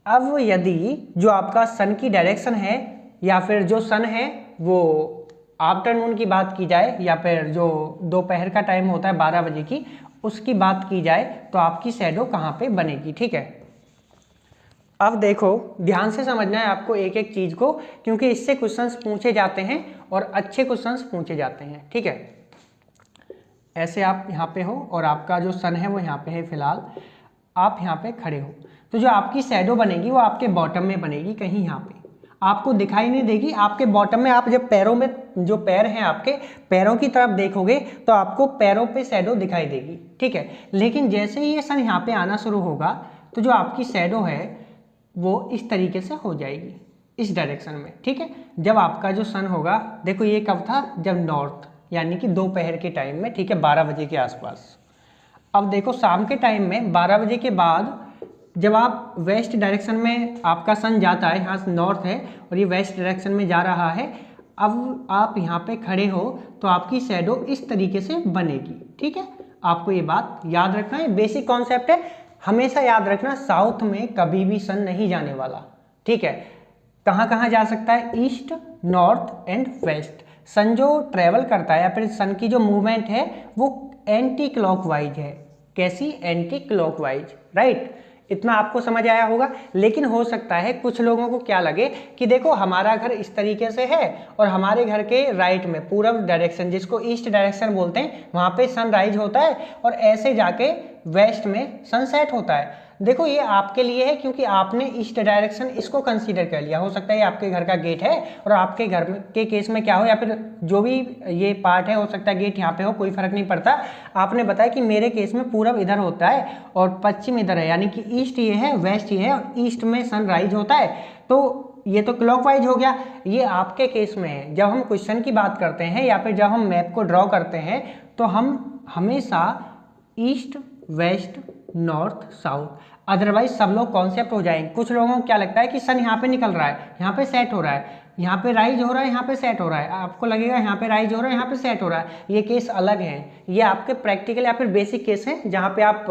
अब यदि जो आपका सन की डायरेक्शन है या फिर जो सन है वो आफ्टरनून की बात की जाए, या फिर जो दोपहर का टाइम होता है 12 बजे की, उसकी बात की जाए, तो आपकी शैडो कहाँ पे बनेगी। ठीक है, अब देखो ध्यान से समझना है आपको एक एक चीज़ को, क्योंकि इससे क्वेश्चंस पूछे जाते हैं और अच्छे क्वेश्चंस पूछे जाते हैं। ठीक है, ऐसे आप यहाँ पे हो और आपका जो सन है वो यहाँ पे है, फिलहाल आप यहाँ पे खड़े हो, तो जो आपकी शैडो बनेगी वो आपके बॉटम में बनेगी, कहीं यहाँ पे आपको दिखाई नहीं देगी। आपके बॉटम में, आप जब पैरों में, जो पैर हैं आपके पैरों की तरफ देखोगे तो आपको पैरों पे शैडो दिखाई देगी। ठीक है, लेकिन जैसे ही ये सन यहाँ पे आना शुरू होगा तो जो आपकी शैडो है वो इस तरीके से हो जाएगी, इस डायरेक्शन में। ठीक है, जब आपका जो सन होगा, देखो ये कब था, जब नॉर्थ, यानी कि दोपहर के टाइम में। ठीक है, 12 बजे के आसपास। अब देखो शाम के टाइम में 12 बजे के बाद जब आप वेस्ट डायरेक्शन में आपका सन जाता है, यहाँ नॉर्थ है और ये वेस्ट डायरेक्शन में जा रहा है, अब आप यहाँ पे खड़े हो तो आपकी शैडो इस तरीके से बनेगी। ठीक है, आपको ये बात याद रखना है, बेसिक कॉन्सेप्ट है, हमेशा याद रखना, साउथ में कभी भी सन नहीं जाने वाला। ठीक है, कहाँ कहाँ जा सकता है, ईस्ट, नॉर्थ एंड वेस्ट। सन जो ट्रेवल करता है या फिर सन की जो मूवमेंट है वो एंटी क्लॉकवाइज है। कैसी, एंटी क्लॉकवाइज, राइट। इतना आपको समझ आया होगा। लेकिन हो सकता है कुछ लोगों को क्या लगे कि देखो हमारा घर इस तरीके से है और हमारे घर के राइट में पूरब डायरेक्शन, जिसको ईस्ट डायरेक्शन बोलते हैं, वहाँ पे सनराइज होता है और ऐसे जाके वेस्ट में सनसेट होता है। देखो ये आपके लिए है क्योंकि आपने ईस्ट डायरेक्शन इसको कंसीडर कर लिया। हो सकता है ये आपके घर का गेट है और आपके घर में के केस में क्या हो, या फिर जो भी ये पार्ट है, हो सकता है गेट यहाँ पे हो, कोई फर्क नहीं पड़ता। आपने बताया कि मेरे केस में पूरब इधर होता है और पश्चिम इधर है, यानी कि ईस्ट ये है, वेस्ट ये है और ईस्ट में सनराइज होता है, तो ये तो क्लॉकवाइज हो गया। ये आपके केस में है। जब हम क्वेश्चन की बात करते हैं या फिर जब हम मैप को ड्रॉ करते हैं तो हम हमेशा east, west, north, south, otherwise सब लोग कॉन्सेप्ट हो जाएंगे। कुछ लोगों को क्या लगता है कि सन यहाँ पे निकल रहा है, यहाँ पे सेट हो रहा है, यहाँ पे राइज हो रहा है, यहाँ पे सेट हो रहा है, आपको लगेगा यहाँ पे राइज हो रहा है, यहाँ पे सेट हो रहा है। ये केस अलग हैं, ये आपके प्रैक्टिकल या फिर बेसिक केस हैं जहाँ पे आप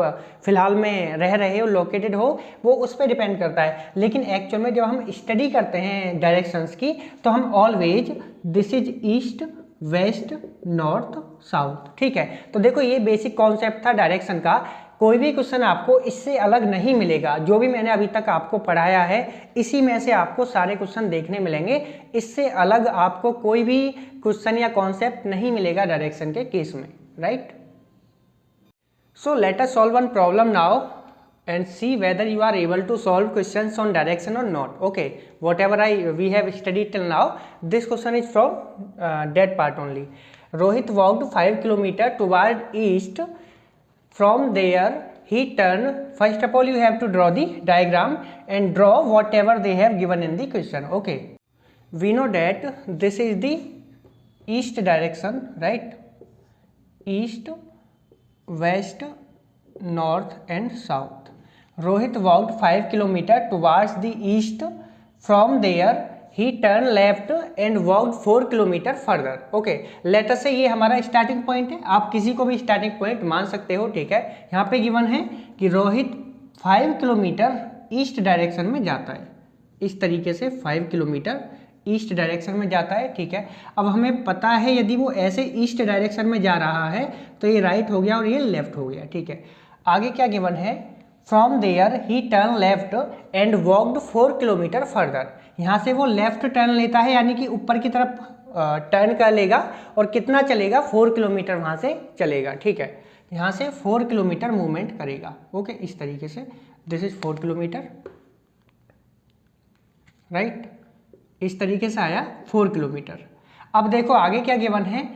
फिलहाल में रह रहे हो, लोकेटेड हो, वो उस पर डिपेंड करता है। लेकिन एक्चुअल में जब हम स्टडी करते हैं डायरेक्शंस की तो हम always this is east, west, north, south. ठीक है, तो देखो ये बेसिक कॉन्सेप्ट था डायरेक्शन का। कोई भी क्वेश्चन आपको इससे अलग नहीं मिलेगा। जो भी मैंने अभी तक आपको पढ़ाया है इसी में से आपको सारे क्वेश्चन देखने मिलेंगे। इससे अलग आपको कोई भी क्वेश्चन या कॉन्सेप्ट नहीं मिलेगा डायरेक्शन के केस में, right. So let us solve one problem now and see whether you are able to solve questions on direction or not. Okay, whatever we have studied till now, this question is from that part only. Rohit walked 5 km toward east. From there he turned. First of all you have to draw the diagram and draw whatever they have given in the question. Okay, we know that this is the east direction, right? East, west, north and south. Rohit walked 5 km towards the east. From there he turned left and walked 4 km further. Okay, let us say ये हमारा starting point है। आप किसी को भी starting point मान सकते हो। ठीक है, यहाँ पे गिवन है कि रोहित 5 किलोमीटर ईस्ट डायरेक्शन में जाता है। इस तरीके से 5 किलोमीटर ईस्ट डायरेक्शन में जाता है। ठीक है, अब हमें पता है यदि वो ऐसे ईस्ट डायरेक्शन में जा रहा है तो ये राइट हो गया और ये लेफ्ट हो गया। ठीक है, आगे क्या गिवन है, From there he turned left and walked 4 kilometre further. यहाँ से वो लेफ्ट टर्न लेता है, यानी कि ऊपर की तरफ टर्न कर लेगा और कितना चलेगा, 4 किलोमीटर वहाँ से चलेगा। ठीक है, यहाँ से 4 किलोमीटर मूवमेंट करेगा। ओके, इस तरीके से दिस इज 4 किलोमीटर, राइट। इस तरीके से आया 4 किलोमीटर। अब देखो आगे क्या गिवन है,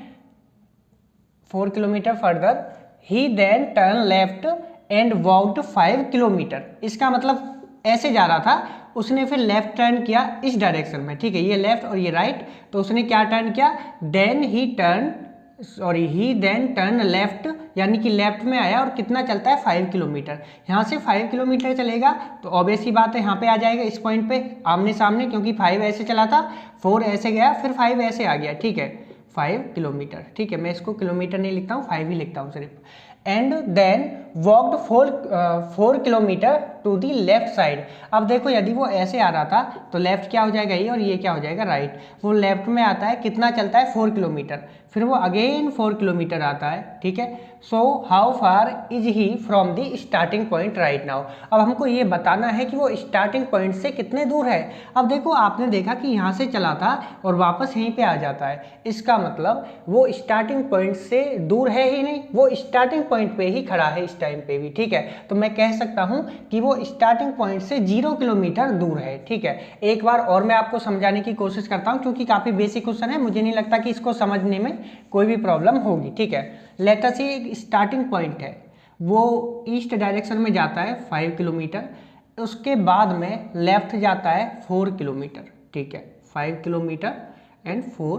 4 kilometre further he then turn left and walked 5 kilometre. इसका मतलब ऐसे जा रहा था, उसने फिर लेफ्ट टर्न किया इस डायरेक्शन में। ठीक है, ये लेफ्ट और ये राइट, तो उसने क्या टर्न किया, ही देन टर्न लेफ्ट, यानी कि लेफ्ट में आया और कितना चलता है, 5 किलोमीटर। यहाँ से 5 किलोमीटर चलेगा तो ऑब्वियस ही बात है यहाँ पे आ जाएगा इस पॉइंट पे आमने सामने, क्योंकि 5 ऐसे चला था, 4 ऐसे गया, फिर 5 ऐसे आ गया। ठीक है, 5 किलोमीटर। ठीक है, मैं इसको किलोमीटर नहीं लिखता हूँ, 5 ही लिखता हूँ सिर्फ। And then walked 4 kilometre to the left side. अब देखो यदि वो ऐसे आ रहा था तो लेफ्ट क्या हो जाएगा ये, और ये क्या हो जाएगा राइट। वो लेफ्ट में आता है, कितना चलता है, 4 किलोमीटर, फिर वो अगेन 4 किलोमीटर आता है। ठीक है, so how far is he from the starting point right now. अब हमको ये बताना है कि वो स्टार्टिंग पॉइंट से कितने दूर है। अब देखो आपने देखा कि यहाँ से चला था और वापस यहीं पे आ जाता है, इसका मतलब वो स्टार्टिंग पॉइंट से दूर है ही नहीं, वो स्टार्टिंग पॉइंट पे ही खड़ा है इस टाइम पे भी। ठीक है, तो मैं कह सकता हूँ कि वो स्टार्टिंग पॉइंट से 0 किलोमीटर दूर है। ठीक है, एक बार और मैं आपको समझाने की कोशिश करता हूँ क्योंकि काफ़ी बेसिक क्वेश्चन है, मुझे नहीं लगता कि इसको समझने में कोई भी प्रॉब्लम होगी। ठीक है, लेट अस से एक स्टार्टिंग पॉइंट है, वो ईस्ट डायरेक्शन में जाता है 5 किलोमीटर, उसके बाद में लेफ्ट जाता है 4 किलोमीटर। ठीक है, 5 किलोमीटर एंड 4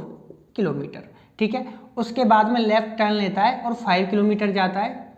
किलोमीटर। ठीक है, उसके बाद में लेफ्ट टर्न लेता है और 5 किलोमीटर जाता है,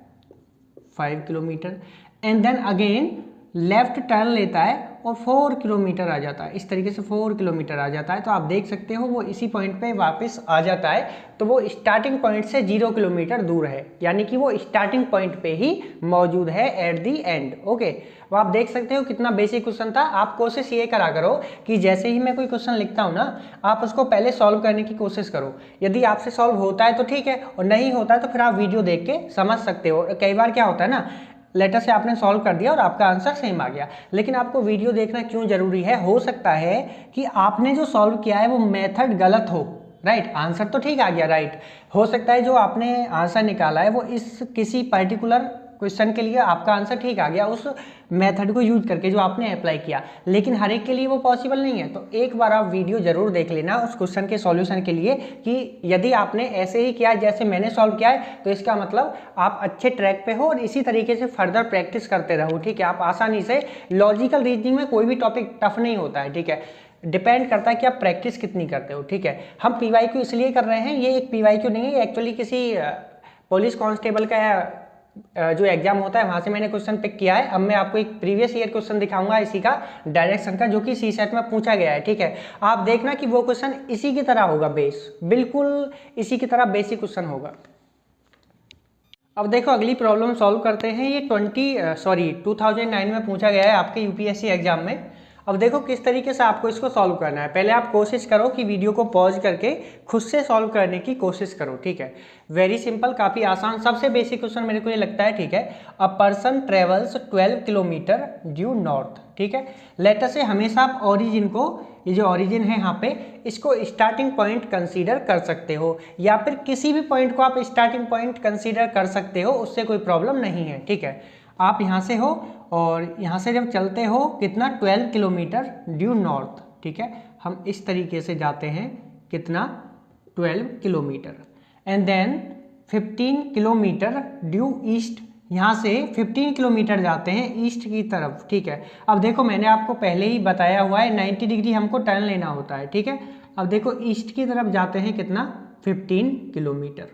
5 kilometre, and then again left turn लेता है और 4 किलोमीटर आ जाता है, इस तरीके से 4 किलोमीटर आ जाता है। तो आप देख सकते हो वो इसी पॉइंट पे वापस आ जाता है, तो वो स्टार्टिंग पॉइंट से 0 किलोमीटर दूर है, यानी कि वो स्टार्टिंग पॉइंट पे ही मौजूद है एट दी एंड। ओके, वो आप देख सकते हो कितना बेसिक क्वेश्चन था। आप कोशिश ये करा करो कि जैसे ही मैं कोई क्वेश्चन लिखता हूँ ना, आप उसको पहले सॉल्व करने की कोशिश करो। यदि आपसे सॉल्व होता है तो ठीक है, और नहीं होता है तो फिर आप वीडियो देख के समझ सकते हो। कई बार क्या होता है ना, लेटर से आपने सॉल्व कर दिया और आपका आंसर सेम आ गया, लेकिन आपको वीडियो देखना क्यों जरूरी है? हो सकता है कि आपने जो सॉल्व किया है वो मेथड गलत हो, राइट? आंसर तो ठीक आ गया, राइट? हो सकता है जो आपने आंसर निकाला है वो इस किसी पर्टिकुलर क्वेश्चन के लिए आपका आंसर ठीक आ गया उस मेथड को यूज करके जो आपने अप्लाई किया, लेकिन हर एक के लिए वो पॉसिबल नहीं है। तो एक बार आप वीडियो जरूर देख लेना उस क्वेश्चन के सॉल्यूशन के लिए, कि यदि आपने ऐसे ही किया जैसे मैंने सॉल्व किया है तो इसका मतलब आप अच्छे ट्रैक पे हो और इसी तरीके से फर्दर प्रैक्टिस करते रहो, ठीक है? आप आसानी से, लॉजिकल रीजनिंग में कोई भी टॉपिक टफ नहीं होता है, ठीक है? डिपेंड करता है कि आप प्रैक्टिस कितनी करते हो, ठीक है? हम PYQ इसलिए कर रहे हैं, ये एक PYQ नहीं है, एक्चुअली किसी पुलिस कांस्टेबल का जो एग्जाम होता है वहां से मैंने क्वेश्चन पिक किया है। अब मैं आपको एक प्रीवियस ईयर क्वेश्चन दिखाऊंगा इसी का, डायरेक्शन का, जो कि CSET में पूछा गया है, ठीक है? आप देखना कि वो क्वेश्चन इसी की तरह होगा, बेस बिल्कुल इसी की तरह बेसिक क्वेश्चन होगा। अब देखो अगली प्रॉब्लम सॉल्व करते हैं। ये 2009 में पूछा गया है आपके UPSC एग्जाम में। अब देखो किस तरीके से आपको इसको सॉल्व करना है। पहले आप कोशिश करो कि वीडियो को पॉज करके खुद से सॉल्व करने की कोशिश करो, ठीक है? वेरी सिंपल, काफ़ी आसान, सबसे बेसिक क्वेश्चन मेरे को ये लगता है, ठीक है? A person travels 12 kilometre due north, ठीक है? लेटर से हमेशा आप ओरिजिन को, ये जो ओरिजिन है यहाँ पे, इसको स्टार्टिंग पॉइंट कंसीडर कर सकते हो, या फिर किसी भी पॉइंट को आप स्टार्टिंग पॉइंट कंसीडर कर सकते हो, उससे कोई प्रॉब्लम नहीं है, ठीक है? आप यहाँ से हो और यहाँ से जब चलते हो कितना, 12 किलोमीटर ड्यू नॉर्थ, ठीक है? हम इस तरीके से जाते हैं, कितना, 12 kilometre, and then 15 kilometre due east, यहाँ से 15 किलोमीटर जाते हैं ईस्ट की तरफ, ठीक है? अब देखो मैंने आपको पहले ही बताया हुआ है 90 डिग्री हमको टर्न लेना होता है, ठीक है? अब देखो ईस्ट की तरफ जाते हैं कितना, 15 किलोमीटर,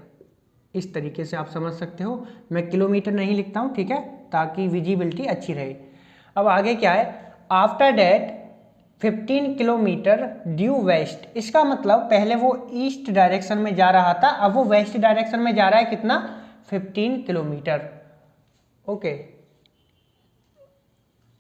इस तरीके से आप समझ सकते हो। मैं किलोमीटर नहीं लिखता हूँ, ठीक है, ताकि विजिबिलिटी अच्छी रहे। अब आगे क्या है, after that 15 kilometre due west, इसका मतलब पहले वो ईस्ट डायरेक्शन में जा रहा था, अब वो वेस्ट डायरेक्शन में जा रहा है, कितना, 15 किलोमीटर। ओके,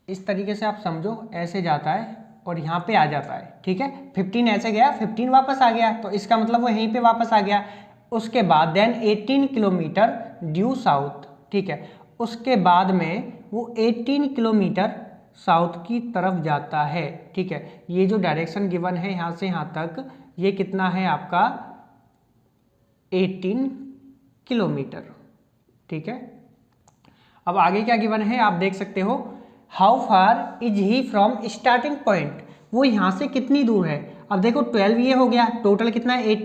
इस तरीके से आप समझो, ऐसे जाता है और यहाँ पे आ जाता है, ठीक है? 15 ऐसे गया, 15 वापस आ गया, तो इसका मतलब वो यहीं पे वापस आ गया। उसके बाद देन 18 किलोमीटर ड्यू साउथ, ठीक है? उसके बाद में वो 18 किलोमीटर साउथ की तरफ जाता है, ठीक है? ये जो डायरेक्शन गिवन है यहाँ से यहाँ तक, ये कितना है आपका, 18 किलोमीटर, ठीक है? अब आगे क्या गिवन है आप देख सकते हो, how far is he from starting point, वो यहाँ से कितनी दूर है। अब देखो 12 ये हो गया, टोटल कितना है,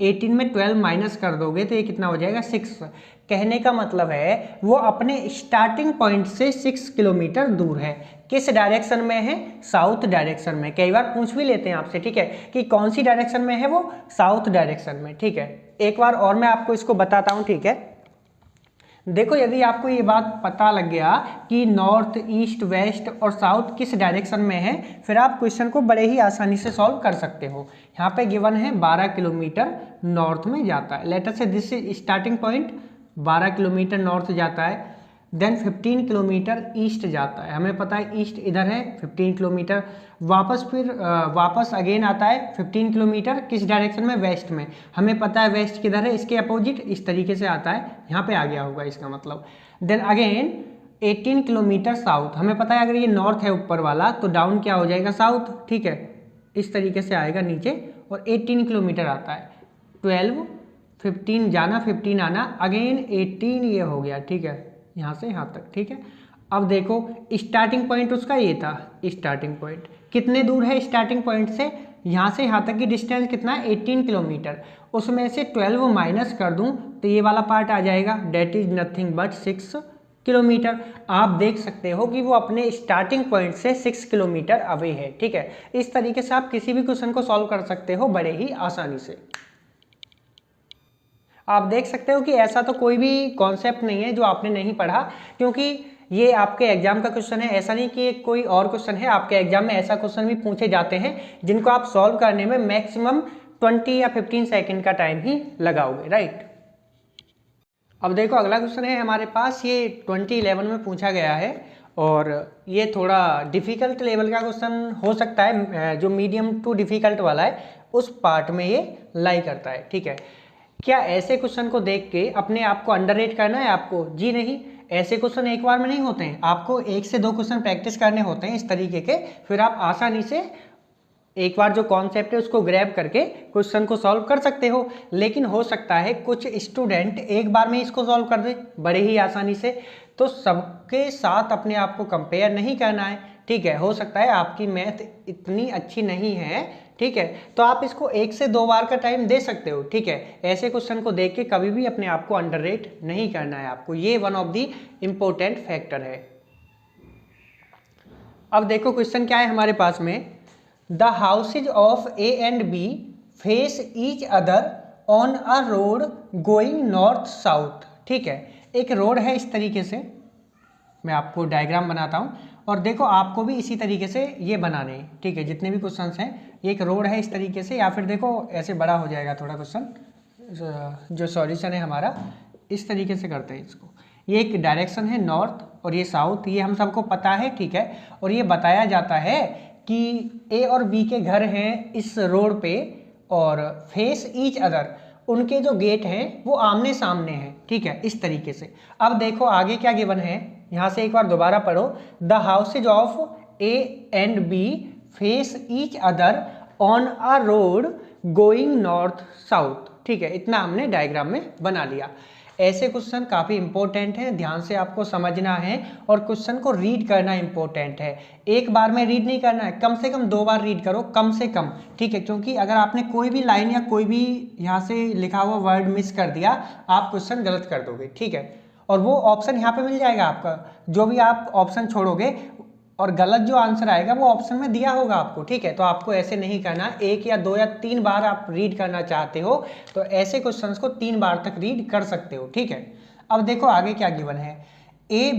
18 में 12 माइनस कर दोगे तो ये कितना हो जाएगा, 6। कहने का मतलब है वो अपने स्टार्टिंग पॉइंट से 6 किलोमीटर दूर है। किस डायरेक्शन में है, साउथ डायरेक्शन में। कई बार पूछ भी लेते हैं आपसे, ठीक है, कि कौन सी डायरेक्शन में है, वो साउथ डायरेक्शन में, ठीक है? एक बार और मैं आपको इसको बताता हूँ, ठीक है? देखो यदि आपको ये बात पता लग गया कि नॉर्थ, ईस्ट, वेस्ट और साउथ किस डायरेक्शन में है, फिर आप क्वेश्चन को बड़े ही आसानी से सॉल्व कर सकते हो। यहाँ पे गिवन है 12 किलोमीटर नॉर्थ में जाता है, लेटर से this starting point 12 kilometre north जाता है, देन 15 किलोमीटर ईस्ट जाता है, हमें पता है ईस्ट इधर है 15 किलोमीटर, वापस फिर वापस अगेन आता है 15 किलोमीटर, किस डायरेक्शन में, वेस्ट में, हमें पता है वेस्ट किधर है, इसके अपोजिट, इस तरीके से आता है, यहाँ पे आ गया होगा इसका मतलब। देन अगेन 18 किलोमीटर साउथ, हमें पता है अगर ये नॉर्थ है ऊपर वाला तो डाउन क्या हो जाएगा, साउथ, ठीक है? इस तरीके से आएगा नीचे और 18 किलोमीटर आता है, 12, 15 जाना, 15 आना, अगेन 18 ये हो गया, ठीक है, यहाँ से यहाँ तक, ठीक है? अब देखो स्टार्टिंग पॉइंट उसका ये था, स्टार्टिंग पॉइंट कितने दूर है स्टार्टिंग पॉइंट से, यहाँ से यहाँ तक की डिस्टेंस कितना है, 18 किलोमीटर, उसमें से 12 माइनस कर दूँ तो ये वाला पार्ट आ जाएगा, that is nothing but 6 kilometre. आप देख सकते हो कि वो अपने स्टार्टिंग पॉइंट से 6 किलोमीटर अवे है, ठीक है? इस तरीके से आप किसी भी क्वेश्चन को सॉल्व कर सकते हो बड़े ही आसानी से। आप देख सकते हो कि ऐसा तो कोई भी कॉन्सेप्ट नहीं है जो आपने नहीं पढ़ा, क्योंकि ये आपके एग्जाम का क्वेश्चन है, ऐसा नहीं कि कोई और क्वेश्चन है। आपके एग्जाम में ऐसा क्वेश्चन भी पूछे जाते हैं जिनको आप सॉल्व करने में मैक्सिमम 20 या 15 सेकंड का टाइम ही लगाओगे, राइट। अब देखो अगला क्वेश्चन है हमारे पास, ये 2011 में पूछा गया है और ये थोड़ा डिफ़िकल्ट लेवल का क्वेश्चन हो सकता है, जो मीडियम टू डिफ़िकल्ट वाला है उस पार्ट में ये लाई करता है, ठीक है। क्या ऐसे क्वेश्चन को देख के अपने आप को अंडररेट करना है आपको? जी नहीं, ऐसे क्वेश्चन एक बार में नहीं होते हैं, आपको 1 से 2 क्वेश्चन प्रैक्टिस करने होते हैं इस तरीके के, फिर आप आसानी से एक बार जो कॉन्सेप्ट है उसको ग्रैब करके क्वेश्चन को सॉल्व कर सकते हो। लेकिन हो सकता है कुछ स्टूडेंट एक बार में इसको सॉल्व कर दे बड़े ही आसानी से, तो सबके साथ अपने आप को कंपेयर नहीं करना है, ठीक है। हो सकता है आपकी मैथ इतनी अच्छी नहीं है, ठीक है, तो आप इसको 1 से 2 बार का टाइम दे सकते हो, ठीक है। ऐसे क्वेश्चन को देख के कभी भी अपने आप को अंडररेट नहीं करना है आपको, ये one of the important factor है। अब देखो क्वेश्चन क्या है हमारे पास में, the houses of A and B face each other on a road going north south, ठीक है। एक रोड है इस तरीके से, मैं आपको डायग्राम बनाता हूँ और देखो आपको भी इसी तरीके से ये बनाने हैं, ठीक है। जितने भी क्वेश्चंस हैं, ये एक रोड है इस तरीके से, या फिर देखो ऐसे बड़ा हो जाएगा थोड़ा क्वेश्चन, जो सॉल्यूशन है हमारा इस तरीके से करते हैं इसको। ये एक डायरेक्शन है नॉर्थ और ये साउथ, ये हम सबको पता है, ठीक है। और ये बताया जाता है कि ए और बी के घर हैं इस रोड पे और फेस ईच अदर, उनके जो गेट हैं वो आमने सामने हैं, ठीक है, इस तरीके से। अब देखो आगे क्या गिवन है, यहाँ से एक बार दोबारा पढ़ो, the houses of A and B face each other on a road going north south, ठीक है। इतना हमने डायग्राम में बना लिया। ऐसे क्वेश्चन काफ़ी इंपॉर्टेंट हैं, ध्यान से आपको समझना है और क्वेश्चन को रीड करना इंपॉर्टेंट है। एक बार में रीड नहीं करना है, कम से कम 2 बार रीड करो, कम से कम, ठीक है। क्योंकि अगर आपने कोई भी लाइन या कोई भी यहाँ से लिखा हुआ वर्ड मिस कर दिया, आप क्वेश्चन गलत कर दोगे, ठीक है। और वो ऑप्शन यहाँ पे मिल जाएगा आपका, जो भी आप ऑप्शन छोड़ोगे और गलत जो आंसर आएगा वो ऑप्शन में दिया होगा आपको, ठीक है। तो आपको ऐसे नहीं करना, 1 या 2 या 3 बार आप रीड करना चाहते हो तो ऐसे क्वेश्चंस को 3 बार तक रीड कर सकते हो, ठीक है। अब देखो आगे क्या गिवन है, A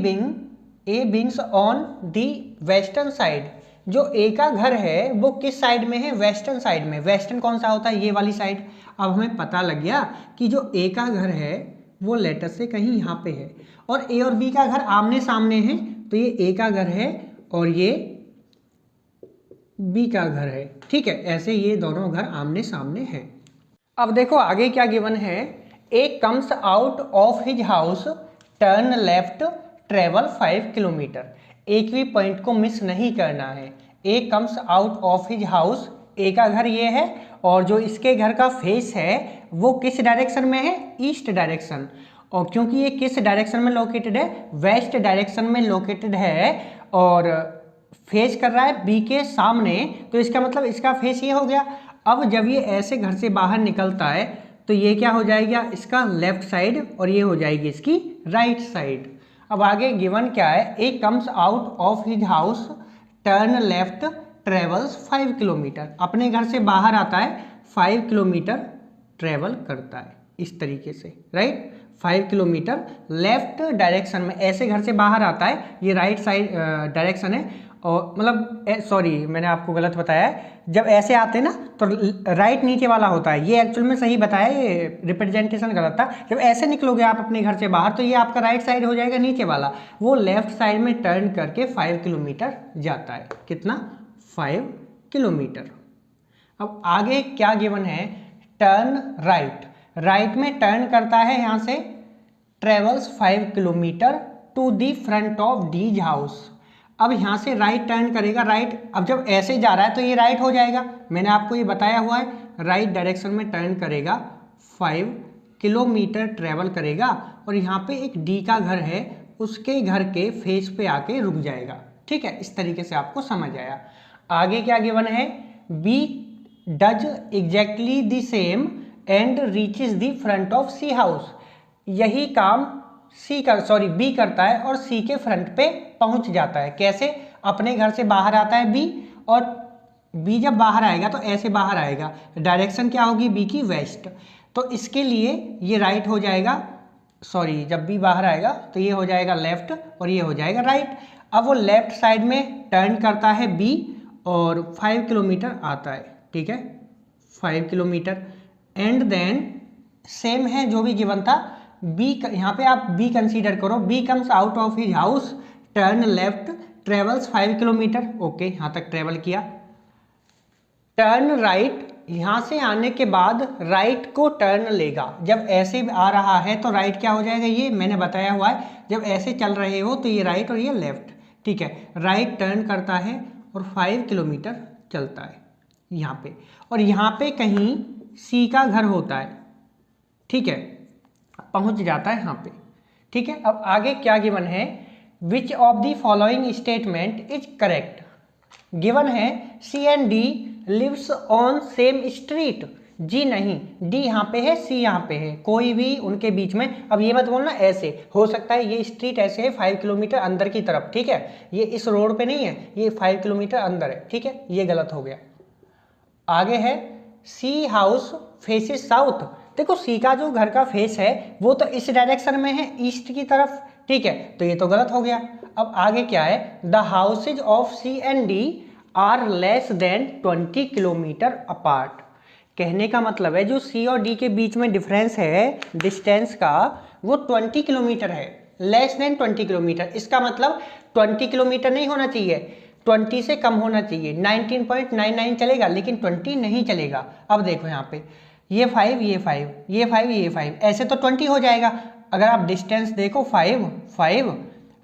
beings on the western side, जो ए का घर है वो किस साइड में है? वेस्टर्न साइड में। वेस्टर्न कौन सा होता है? ये वाली साइड। अब हमें पता लग गया कि जो ए का घर है वो लेटर से कहीं यहाँ पे है और ए और बी का घर आमने सामने है, तो ये ए का घर है और ये बी का घर है, ठीक है। ऐसे ये दोनों घर आमने सामने हैं। अब देखो आगे क्या गिवन है, A comes out of his house turn left travel 5 kilometre. एक भी पॉइंट को मिस नहीं करना है। A comes out of his house, A का घर ये है और जो इसके घर का फेस है वो किस डायरेक्शन में है? East direction. और क्योंकि ये किस डायरेक्शन में लोकेटेड है? वेस्ट डायरेक्शन में लोकेटेड है और फेस कर रहा है बी के सामने, तो इसका मतलब इसका फेस ये हो गया। अब जब ये ऐसे घर से बाहर निकलता है तो ये क्या हो जाएगा? इसका लेफ्ट साइड और ये हो जाएगी इसकी राइट साइड। अब आगे गिवन क्या है, A comes out of his house turn left travels 5 kilometre. अपने घर से बाहर आता है, 5 किलोमीटर ट्रेवल करता है इस तरीके से, राइट। 5 किलोमीटर लेफ्ट डायरेक्शन में, ऐसे घर से बाहर आता है, ये राइट साइड डायरेक्शन है। और मतलब सॉरी मैंने आपको गलत बताया है, जब ऐसे आते हैं ना तो राइट नीचे वाला होता है, ये एक्चुअल में सही बताया, ये रिप्रेजेंटेशन गलत था। जब ऐसे निकलोगे आप अपने घर से बाहर तो ये आपका राइट साइड हो जाएगा, नीचे वाला वो लेफ्ट साइड में टर्न करके 5 किलोमीटर जाता है। कितना? 5 किलोमीटर। अब आगे क्या गिवन है, टर्न राइट, राइट में टर्न करता है यहाँ से, travels 5 kilometre to the front of D's house. अब यहाँ से राइट टर्न करेगा, राइट। अब जब ऐसे जा रहा है तो ये राइट हो जाएगा, मैंने आपको ये बताया हुआ है, राइट डायरेक्शन में टर्न करेगा, 5 किलोमीटर ट्रेवल करेगा और यहाँ पे एक डी का घर है, उसके घर के फेस पे आके रुक जाएगा, ठीक है। इस तरीके से आपको समझ आया। आगे क्या गिवन है, B does exactly the same and reaches the front of C house. यही काम बी करता है और सी के फ्रंट पे पहुंच जाता है। कैसे? अपने घर से बाहर आता है बी और बी जब बाहर आएगा तो ऐसे बाहर आएगा, डायरेक्शन क्या होगी बी की? वेस्ट। तो इसके लिए ये राइट हो जाएगा, सॉरी जब बी बाहर आएगा तो ये हो जाएगा लेफ्ट और ये हो जाएगा राइट। अब वो लेफ्ट साइड में टर्न करता है बी और 5 किलोमीटर आता है, ठीक है, 5 किलोमीटर। एंड देन सेम है जो भी गिवन था, बी यहाँ पे आप बी कंसीडर करो, B comes out of his house, turn left, travels 5 kilometre, okay यहाँ तक ट्रेवल किया। टर्न राइट, यहाँ से आने के बाद राइट को टर्न लेगा, जब ऐसे आ रहा है तो राइट क्या हो जाएगा, ये मैंने बताया हुआ है, जब ऐसे चल रहे हो तो ये राइट और ये लेफ्ट, ठीक है। राइट टर्न करता है और 5 किलोमीटर चलता है यहाँ पे, और यहाँ पे कहीं सी का घर होता है, ठीक है, पहुँच जाता है यहाँ पे, ठीक है। अब आगे क्या गिवन है, which of the following statement is correct. Given है C and D lives on same street, जी नहीं, डी यहाँ पे है, सी यहाँ पे है, कोई भी उनके बीच में, अब ये मत बोलना ऐसे हो सकता है, ये स्ट्रीट ऐसे है 5 किलोमीटर अंदर की तरफ, ठीक है, ये इस रोड पे नहीं है, ये 5 किलोमीटर अंदर है, ठीक है, ये गलत हो गया। आगे है सी हाउस फेसेस साउथ, देखो सी का जो घर का फेस है वो तो इस डायरेक्शन में है, ईस्ट की तरफ, ठीक है, तो ये तो गलत हो गया। अब आगे क्या है, the houses of C and D are less than 20 kilometre apart. कहने का मतलब है जो सी और डी के बीच में डिफरेंस है डिस्टेंस का, वो 20 किलोमीटर है, लेस देन 20 किलोमीटर। इसका मतलब 20 किलोमीटर नहीं होना चाहिए, 20 से कम होना चाहिए, 19.99 चलेगा, लेकिन 20 नहीं चलेगा। अब देखो यहाँ पे ये 5 ये 5 ये 5 ये 5, ऐसे तो 20 हो जाएगा। अगर आप डिस्टेंस देखो 5 5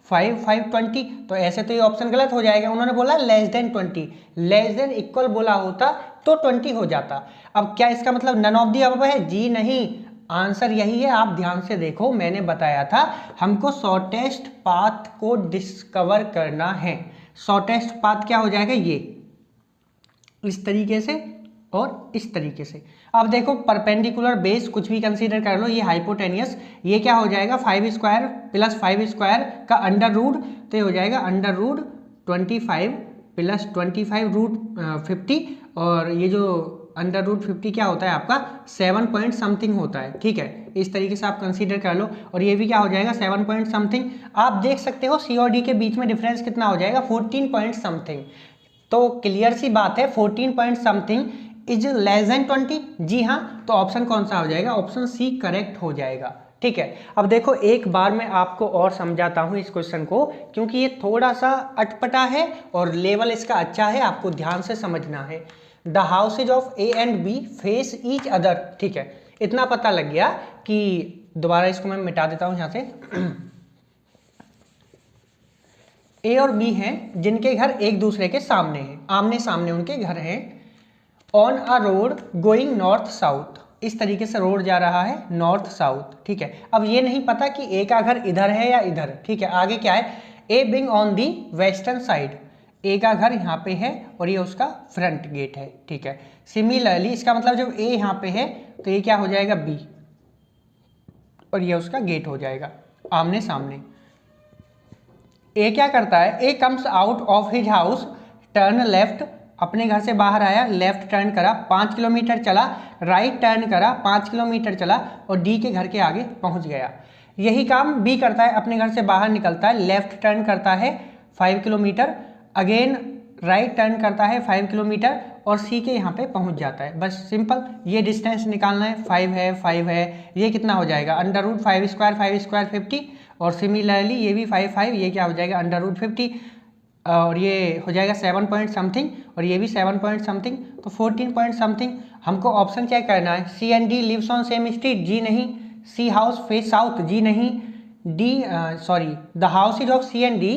5 5 20, तो ऐसे तो ये ऑप्शन गलत हो जाएगा। उन्होंने बोला less than 20, less than equal बोला होता तो 20 हो जाता। अब क्या इसका मतलब नन ऑफ दी अबव है, जी नहीं, आंसर यही है। आप ध्यान से देखो, मैंने बताया था हमको शॉर्टेस्ट पाथ को डिस्कवर करना है। शॉर्टेस्ट पाथ क्या हो जाएगा, ये इस तरीके से और इस तरीके से। अब देखो परपेंडिकुलर बेस कुछ भी कंसीडर कर लो, ये हाइपोटेनियस, ये क्या हो जाएगा 5 स्क्वायर प्लस 5 स्क्वायर का अंडर रूट, तो ये हो जाएगा अंडर रूट 25 प्लस 25 रूट 50, और ये जो अंडर रूट 50 क्या होता है आपका 7 पॉइंट समथिंग होता है, ठीक है, इस तरीके से आप कंसीडर कर लो। और ये भी क्या हो जाएगा 7 पॉइंट समथिंग। आप देख सकते हो सी और डी के बीच में डिफरेंस कितना हो जाएगा 14 पॉइंट समथिंग। तो क्लियर सी बात है 14 point something is less than 20, जी हाँ, तो ऑप्शन कौन सा हो जाएगा, ऑप्शन सी करेक्ट हो जाएगा, ठीक है। अब देखो एक बार मैं आपको और समझाता हूँ इस क्वेश्चन को, क्योंकि ये थोड़ा सा अटपटा है और लेवल इसका अच्छा है, आपको ध्यान से समझना है। The houses of A and B face each other, ठीक है, इतना पता लग गया कि दोबारा इसको मैं मिटा देता हूँ यहाँ से। ए और बी हैं जिनके घर एक दूसरे के सामने हैं, आमने सामने उनके घर हैं। On a road going north south, इस तरीके से रोड जा रहा है नॉर्थ साउथ, ठीक है। अब ये नहीं पता कि ए का घर इधर है या इधर, ठीक है। आगे क्या है, A being on the western side, A का घर यहाँ पे है और ये उसका फ्रंट गेट है, ठीक है। सिमिलरली इसका मतलब जब ए यहाँ पे है तो ये क्या हो जाएगा बी, और ये उसका गेट हो जाएगा आमने सामने। ए क्या करता है, A comes out of his house, turn left, अपने घर से बाहर आया, लेफ्ट टर्न करा, 5 किलोमीटर चला, राइट टर्न करा, 5 किलोमीटर चला और डी के घर के आगे पहुंच गया। यही काम बी करता है, अपने घर से बाहर निकलता है, लेफ्ट टर्न करता है 5 किलोमीटर, अगेन राइट टर्न करता है 5 किलोमीटर और सी के यहाँ पे पहुंच जाता है। बस सिंपल, ये डिस्टेंस निकालना है, 5 है, ये कितना हो जाएगा अंडर रूट 5 स्क्वायर 50, और सिमिलरली ये भी 5 ये क्या हो जाएगा अंडर रूट 50, और ये हो जाएगा 7 पॉइंट समथिंग, और ये भी 7 पॉइंट समथिंग, तो 14 पॉइंट समथिंग। हमको ऑप्शन क्या करना है, C and D lives on same street, जी नहीं, सी हाउस फेस साउथ, जी नहीं, D sorry the houses of C and D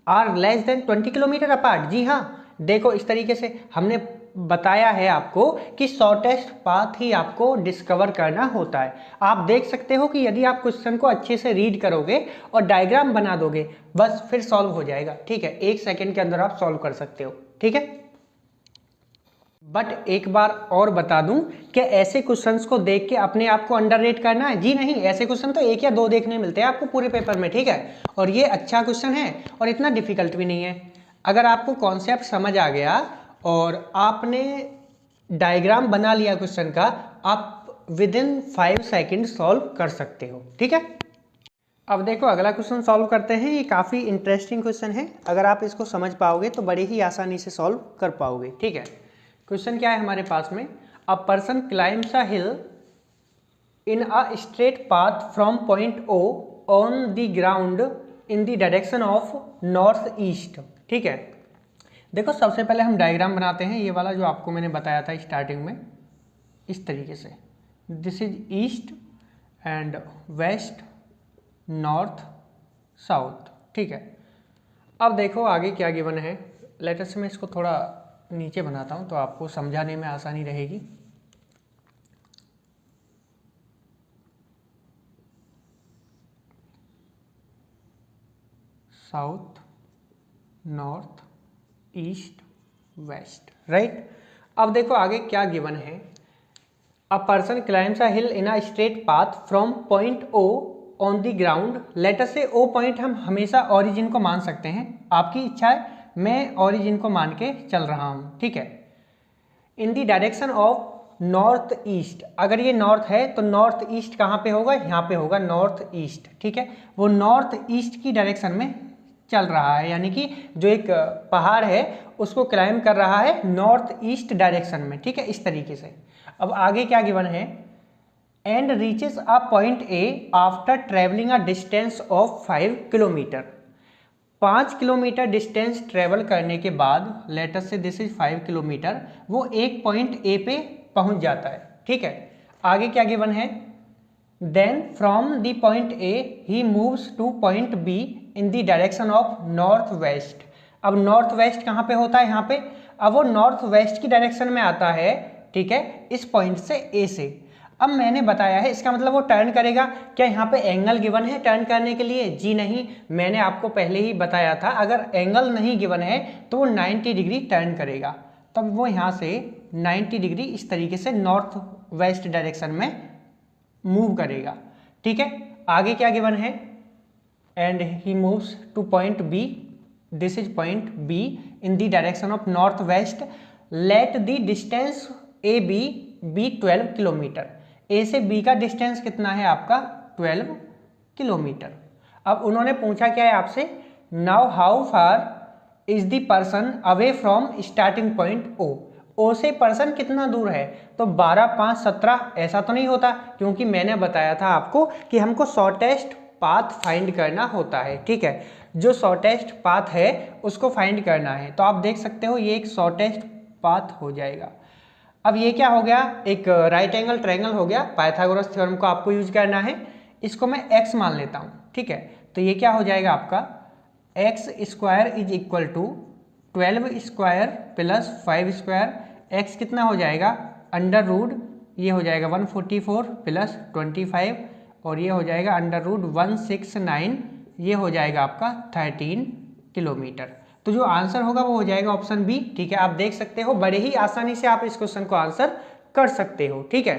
are less than 20 kilometre apart, जी हाँ। देखो इस तरीके से हमने बताया है आपको कि शॉर्टेस्ट पाथ ही आपको डिस्कवर करना होता है। आप देख सकते हो कि यदि आप क्वेश्चन को अच्छे से रीड करोगे और डायग्राम बना दोगे, बस फिर सॉल्व हो जाएगा, ठीक है, 1 सेकंड के अंदर आप सॉल्व कर सकते हो, ठीक है। बट एक बार और बता दूं कि ऐसे क्वेश्चंस को देख के अपने आप को अंडररेट करना है, जी नहीं, ऐसे क्वेश्चन तो 1 या 2 देखने मिलते हैं आपको पूरे पेपर में, ठीक है। और ये अच्छा क्वेश्चन है और इतना डिफिकल्ट भी नहीं है। अगर आपको कॉन्सेप्ट समझ आ गया और आपने डायग्राम बना लिया क्वेश्चन का, आप विद इन 5 सेकेंड सॉल्व कर सकते हो, ठीक है। अब देखो अगला क्वेश्चन सॉल्व करते हैं। ये काफ़ी इंटरेस्टिंग क्वेश्चन है, अगर आप इसको समझ पाओगे तो बड़े ही आसानी से सॉल्व कर पाओगे। ठीक है, क्वेश्चन क्या है हमारे पास में, a person climbs a hill in a straight path from point O on the ground in the direction of north east. ठीक है, देखो सबसे पहले हम डायग्राम बनाते हैं, ये वाला जो आपको मैंने बताया था स्टार्टिंग में, इस तरीके से this is east and west, north, south. ठीक है, अब देखो आगे क्या गिवन है। लेटर से मैं इसको थोड़ा नीचे बनाता हूँ तो आपको समझाने में आसानी रहेगी। South, north, east, west, right. अब देखो आगे क्या गिवन है, a person climbs a hill in a straight path from point O on the ground. Letter से ओ पॉइंट हम हमेशा ओरिजिन को मान सकते हैं, आपकी इच्छा है, मैं ओरिजिन को मान के चल रहा हूँ। ठीक है, इन the direction of north east, अगर ये नॉर्थ है तो नॉर्थ ईस्ट कहाँ पे होगा, यहाँ पे होगा नॉर्थ ईस्ट। ठीक है, वो नॉर्थ ईस्ट की डायरेक्शन में चल रहा है, यानी कि जो एक पहाड़ है उसको क्लाइम कर रहा है नॉर्थ ईस्ट डायरेक्शन में। ठीक है, इस तरीके से। अब आगे क्या गिवन है, and reaches a point A after travelling a distance of 5 kilometre. 5 kilometre distance travel करने के बाद, लेटर से दिस इज 5 किलोमीटर, वो एक पॉइंट ए पे पहुंच जाता है। ठीक है, आगे क्या गिवन है, then from the point A he moves to point B in the direction of north west. अब नॉर्थ वेस्ट कहाँ पे होता है, यहाँ पे, अब वो नॉर्थ वेस्ट की डायरेक्शन में आता है। ठीक है, इस पॉइंट से ए से। अब मैंने बताया है, इसका मतलब वो टर्न करेगा। क्या यहाँ पे एंगल गिवन है टर्न करने के लिए? जी नहीं, मैंने आपको पहले ही बताया था अगर एंगल नहीं गिवन है तो वो 90 डिग्री टर्न करेगा। तब वो यहाँ से 90 डिग्री इस तरीके से नॉर्थ वेस्ट डायरेक्शन में मूव करेगा। ठीक है, आगे क्या गिवन है, and he moves to point B, this is point B in the direction of north west, let the distance A B be 12 kilometre. A से बी का डिस्टेंस कितना है आपका, 12 किलोमीटर। अब उन्होंने पूछा क्या है आपसे, now how far is the person away from starting point O. O से पर्सन कितना दूर है, तो 12, 5, 17 ऐसा तो नहीं होता, क्योंकि मैंने बताया था आपको कि हमको शॉर्टेस्ट पाथ फाइंड करना होता है। ठीक है, जो शॉर्टेस्ट पाथ है उसको फाइंड करना है। तो आप देख सकते हो ये एक शॉर्टेस्ट पाथ हो जाएगा। अब ये क्या हो गया, एक राइट एंगल ट्रायंगल हो गया। पाइथागोरस थ्योरम को आपको यूज करना है, इसको मैं x मान लेता हूँ। ठीक है, तो ये क्या हो जाएगा आपका, X square is equal to 12 square plus 5 square. x कितना हो जाएगा, अंडर रूट, ये हो जाएगा 144 प्लस 25, और ये हो जाएगा अंडर रूट 169, ये हो जाएगा आपका 13 किलोमीटर। तो जो आंसर होगा वो हो जाएगा ऑप्शन बी। ठीक है, आप देख सकते हो बड़े ही आसानी से आप इस क्वेश्चन को आंसर कर सकते हो। ठीक है,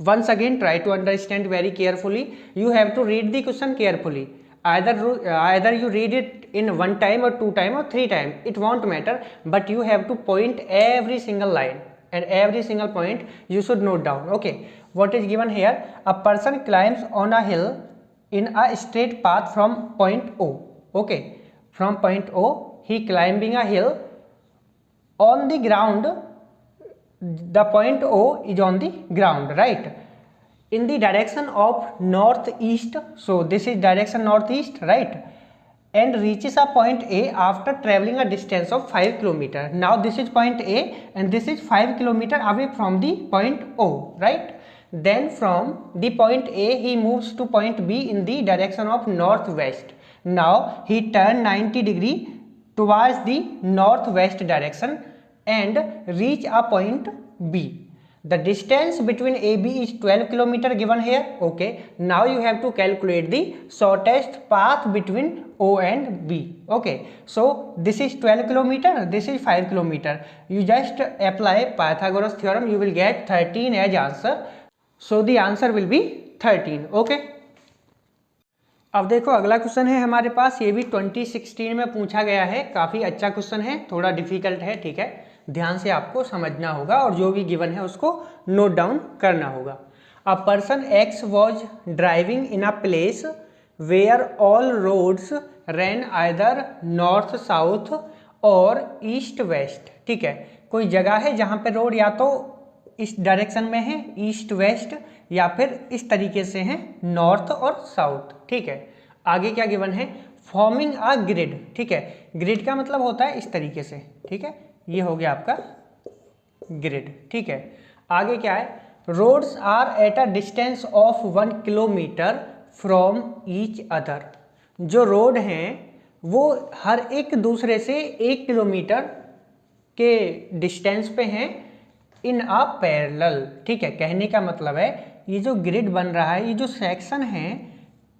once again try to understand very carefully, you have to read the question carefully. either you read it in 1 time or 2 time or 3 time, it won't matter, but you have to point every single line and every single point you should note down. Okay, what is given here, a person climbs on a hill in a straight path from point O. Okay, from point O he climbing a hill on the ground, the point O is on the ground, right, in the direction of northeast. So this is direction northeast, right, and reaches a point A after traveling a distance of 5 kilometer. Now this is point A and this is 5 kilometer away from the point O, right. Then from the point A he moves to point B in the direction of northwest. Now he turned 90 degree towards the northwest direction and reach a point B. The distance between AB is 12 kilometer given here. Okay, now you have to calculate the shortest path between O and B. Okay, so this is 12 kilometer, this is 5 kilometer. You just apply Pythagoras theorem, you will get 13 as answer. So the answer will be 13. Okay, अब देखो अगला question है हमारे पास, ये भी 2016 में पूछा गया है। काफ़ी अच्छा क्वेश्चन है, थोड़ा डिफिकल्ट है। ठीक है, ध्यान से आपको समझना होगा और जो भी गिवन है उसको नोट डाउन करना होगा। A person X was driving in a place where all roads run either north south और ईस्ट वेस्ट। ठीक है, कोई जगह है जहाँ पे रोड या तो इस डायरेक्शन में है ईस्ट वेस्ट या फिर इस तरीके से है नॉर्थ और साउथ। ठीक है, आगे क्या गिवन है, फॉर्मिंग अ ग्रिड। ठीक है, ग्रिड का मतलब होता है इस तरीके से। ठीक है, ये हो गया आपका ग्रिड। ठीक है, आगे क्या है, roads are at a distance of 1 kilometre from each other. जो रोड हैं वो हर एक दूसरे से 1 किलोमीटर के डिस्टेंस पे हैं इन अ पैरेलल। ठीक है, कहने का मतलब है ये जो ग्रिड बन रहा है, ये जो सेक्शन है,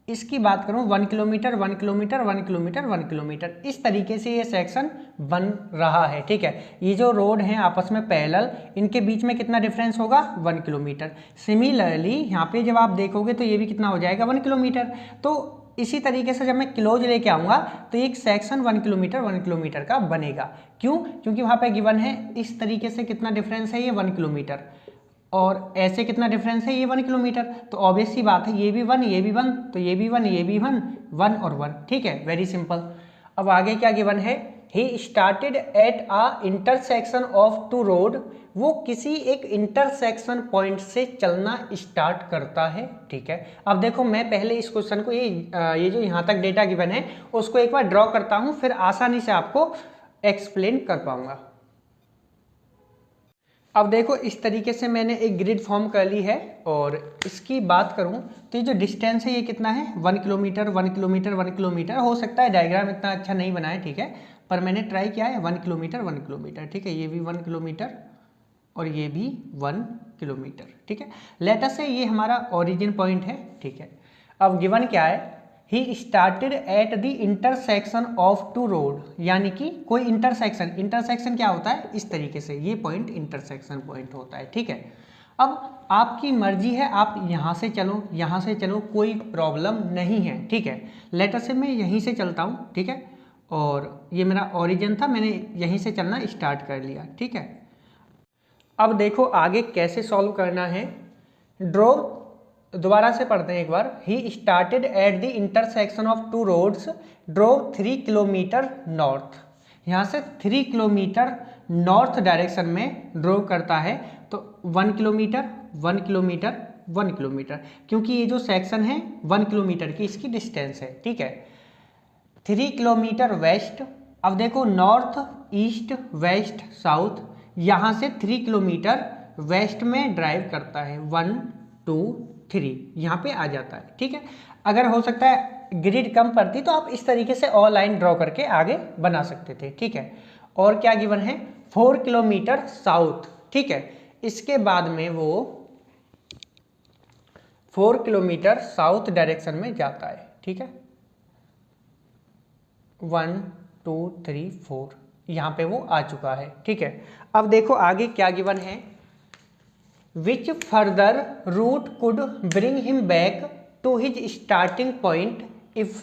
इसकी बात करूं 1 किलोमीटर 1 किलोमीटर 1 किलोमीटर 1 किलोमीटर, इस तरीके से ये सेक्शन बन रहा है। ठीक है, ये जो रोड हैं आपस में पैरेलल, इनके बीच में कितना डिफरेंस होगा, 1 किलोमीटर। सिमिलरली यहाँ पे जब आप देखोगे तो ये भी कितना हो जाएगा, 1 किलोमीटर। तो इसी तरीके से जब मैं क्लोज लेके आऊँगा तो एक सेक्शन 1 किलोमीटर का बनेगा। क्यों, क्योंकि वहाँ पे गिवन है इस तरीके से कितना डिफरेंस है, ये 1 किलोमीटर, और ऐसे कितना डिफरेंस है, ये 1 किलोमीटर। तो ऑब्वियस सी बात है, ये भी 1 ये भी 1, तो ये भी 1 ये भी 1, 1 और 1। ठीक है, वेरी सिंपल। अब आगे क्या गिवन है, ही started at a intersection of 2 road. वो किसी एक इंटरसेक्शन पॉइंट से चलना स्टार्ट करता है। ठीक है, अब देखो मैं पहले इस क्वेश्चन को ये जो यहाँ तक डेटा गिवन है उसको एक बार ड्रॉ करता हूँ, फिर आसानी से आपको एक्सप्लेन कर पाऊंगा। अब देखो इस तरीके से मैंने एक ग्रिड फॉर्म कर ली है, और इसकी बात करूं तो ये जो डिस्टेंस है ये कितना है, 1 किलोमीटर 1 किलोमीटर 1 किलोमीटर। हो सकता है डायग्राम इतना अच्छा नहीं बना है, ठीक है, पर मैंने ट्राई किया है 1 किलोमीटर 1 किलोमीटर। ठीक है, ये भी 1 किलोमीटर और ये भी 1 किलोमीटर। ठीक है, लेट अस से ये हमारा ओरिजिन पॉइंट है। ठीक है, अब गिवन क्या है, ही started at the intersection of 2 road, यानी कि कोई इंटरसेक्शन क्या होता है, इस तरीके से ये पॉइंट इंटरसेक्शन पॉइंट होता है। ठीक है, अब आपकी मर्जी है, आप यहाँ से चलो यहाँ से चलो, कोई प्रॉब्लम नहीं है। ठीक है, लेटर से मैं यहीं से चलता हूँ। ठीक है, और ये मेरा ओरिजिन था, मैंने यहीं से चलना स्टार्ट कर लिया। ठीक है, अब देखो आगे कैसे सॉल्व करना है। ड्रॉ, दोबारा से पढ़ते हैं एक बार। He started at the intersection of 2 roads, draw 3 kilometre north. यहाँ से 3 किलोमीटर नॉर्थ डायरेक्शन में ड्रॉ करता है, तो 1 किलोमीटर 1 किलोमीटर 1 किलोमीटर, क्योंकि ये जो सेक्शन है 1 किलोमीटर की इसकी डिस्टेंस है। ठीक है, 3 किलोमीटर वेस्ट। अब देखो नॉर्थ ईस्ट वेस्ट साउथ, यहाँ से 3 किलोमीटर वेस्ट में ड्राइव करता है, 1 2 3 यहाँ पे आ जाता है। ठीक है, अगर हो सकता है ग्रिड कम पड़ती तो आप इस तरीके से और लाइन ड्रॉ करके आगे बना सकते थे। ठीक है, और क्या गिवन है, 4 किलोमीटर साउथ। ठीक है, इसके बाद में वो 4 किलोमीटर साउथ डायरेक्शन में जाता है। ठीक है, 1 2 3 4 यहाँ पे वो आ चुका है। ठीक है, अब देखो आगे क्या गिवन है, which further route could bring him back to his starting point if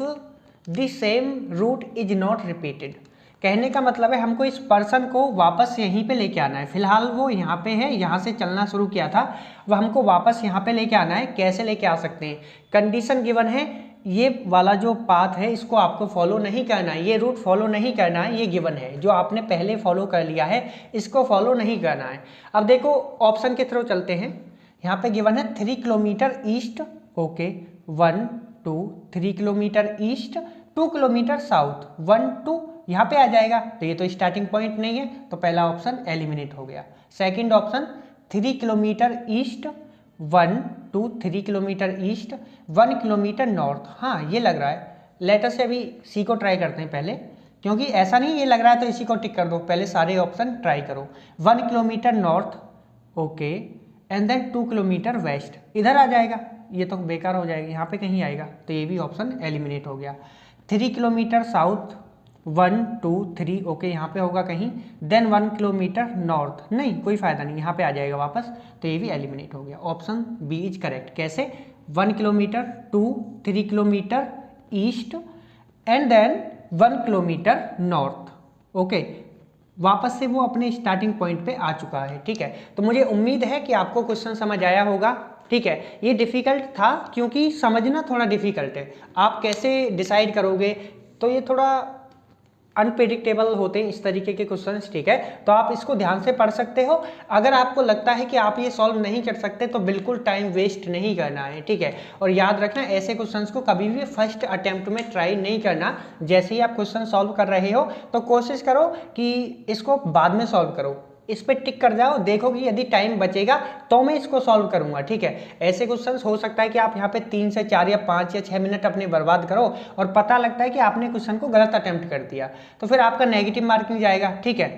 the same route is not repeated। कहने का मतलब है हमको इस पर्सन को वापस यहीं पे लेके आना है। फिलहाल वो यहाँ पे है, यहाँ से चलना शुरू किया था, वह हमको वापस यहाँ पे लेके आना है। कैसे लेके आ सकते हैं, कंडीशन गिवन है, ये वाला जो पाथ है इसको आपको फॉलो नहीं करना है, ये रूट फॉलो नहीं करना है, ये गिवन है। जो आपने पहले फॉलो कर लिया है इसको फॉलो नहीं करना है। अब देखो ऑप्शन के थ्रू चलते हैं। यहाँ पे गिवन है 3 kilometre east, okay, 1 2 3 kilometre east, 2 kilometre south, 1 2 यहाँ पे आ जाएगा। तो ये तो स्टार्टिंग पॉइंट नहीं है, तो पहला ऑप्शन एलिमिनेट हो गया। Second option 3 kilometre east, 1 2 3 kilometre east, 1 kilometre north. हाँ ये लग रहा है, लेटर से अभी सी को ट्राई करते हैं पहले, क्योंकि ऐसा नहीं ये लग रहा है तो इसी को टिक कर दो, पहले सारे ऑप्शन ट्राई करो। 1 kilometre north, okay, and then 2 kilometre west, इधर आ जाएगा, ये तो बेकार हो जाएगा, यहाँ पे कहीं आएगा, तो ये भी ऑप्शन एलिमिनेट हो गया। 3 किलोमीटर साउथ, 1 2 3, ओके, यहाँ पे होगा कहीं, देन 1 किलोमीटर नॉर्थ, नहीं कोई फायदा नहीं, यहाँ पे आ जाएगा वापस, तो ये भी एलिमिनेट हो गया। Option B is correct. कैसे, 1 kilometre 2 3 kilometre east and then 1 kilometre north, okay, वापस से वो अपने स्टार्टिंग पॉइंट पे आ चुका है। ठीक है, तो मुझे उम्मीद है कि आपको क्वेश्चन समझ आया होगा। ठीक है। ये डिफ़िकल्ट था क्योंकि समझना थोड़ा डिफ़िकल्ट है, आप कैसे डिसाइड करोगे, तो ये थोड़ा अनप्रेडिक्टेबल होते हैं इस तरीके के क्वेश्चंस, ठीक है। तो आप इसको ध्यान से पढ़ सकते हो। अगर आपको लगता है कि आप ये सॉल्व नहीं कर सकते तो बिल्कुल टाइम वेस्ट नहीं करना है, ठीक है। और याद रखना, ऐसे क्वेश्चंस को कभी भी फर्स्ट अटेम्प्ट में ट्राई नहीं करना। जैसे ही आप क्वेश्चन सॉल्व कर रहे हो तो कोशिश करो कि इसको बाद में सॉल्व करो, इस पे टिक कर जाओ, देखो कि यदि टाइम बचेगा तो मैं इसको सॉल्व करूंगा, ठीक है। ऐसे क्वेश्चंस हो सकता है कि आप यहाँ पे 3 से 4 या 5 या 6 मिनट अपने बर्बाद करो और पता लगता है कि आपने क्वेश्चन को गलत अटेम्प्ट कर दिया, तो फिर आपका नेगेटिव मार्किंग जाएगा, ठीक है।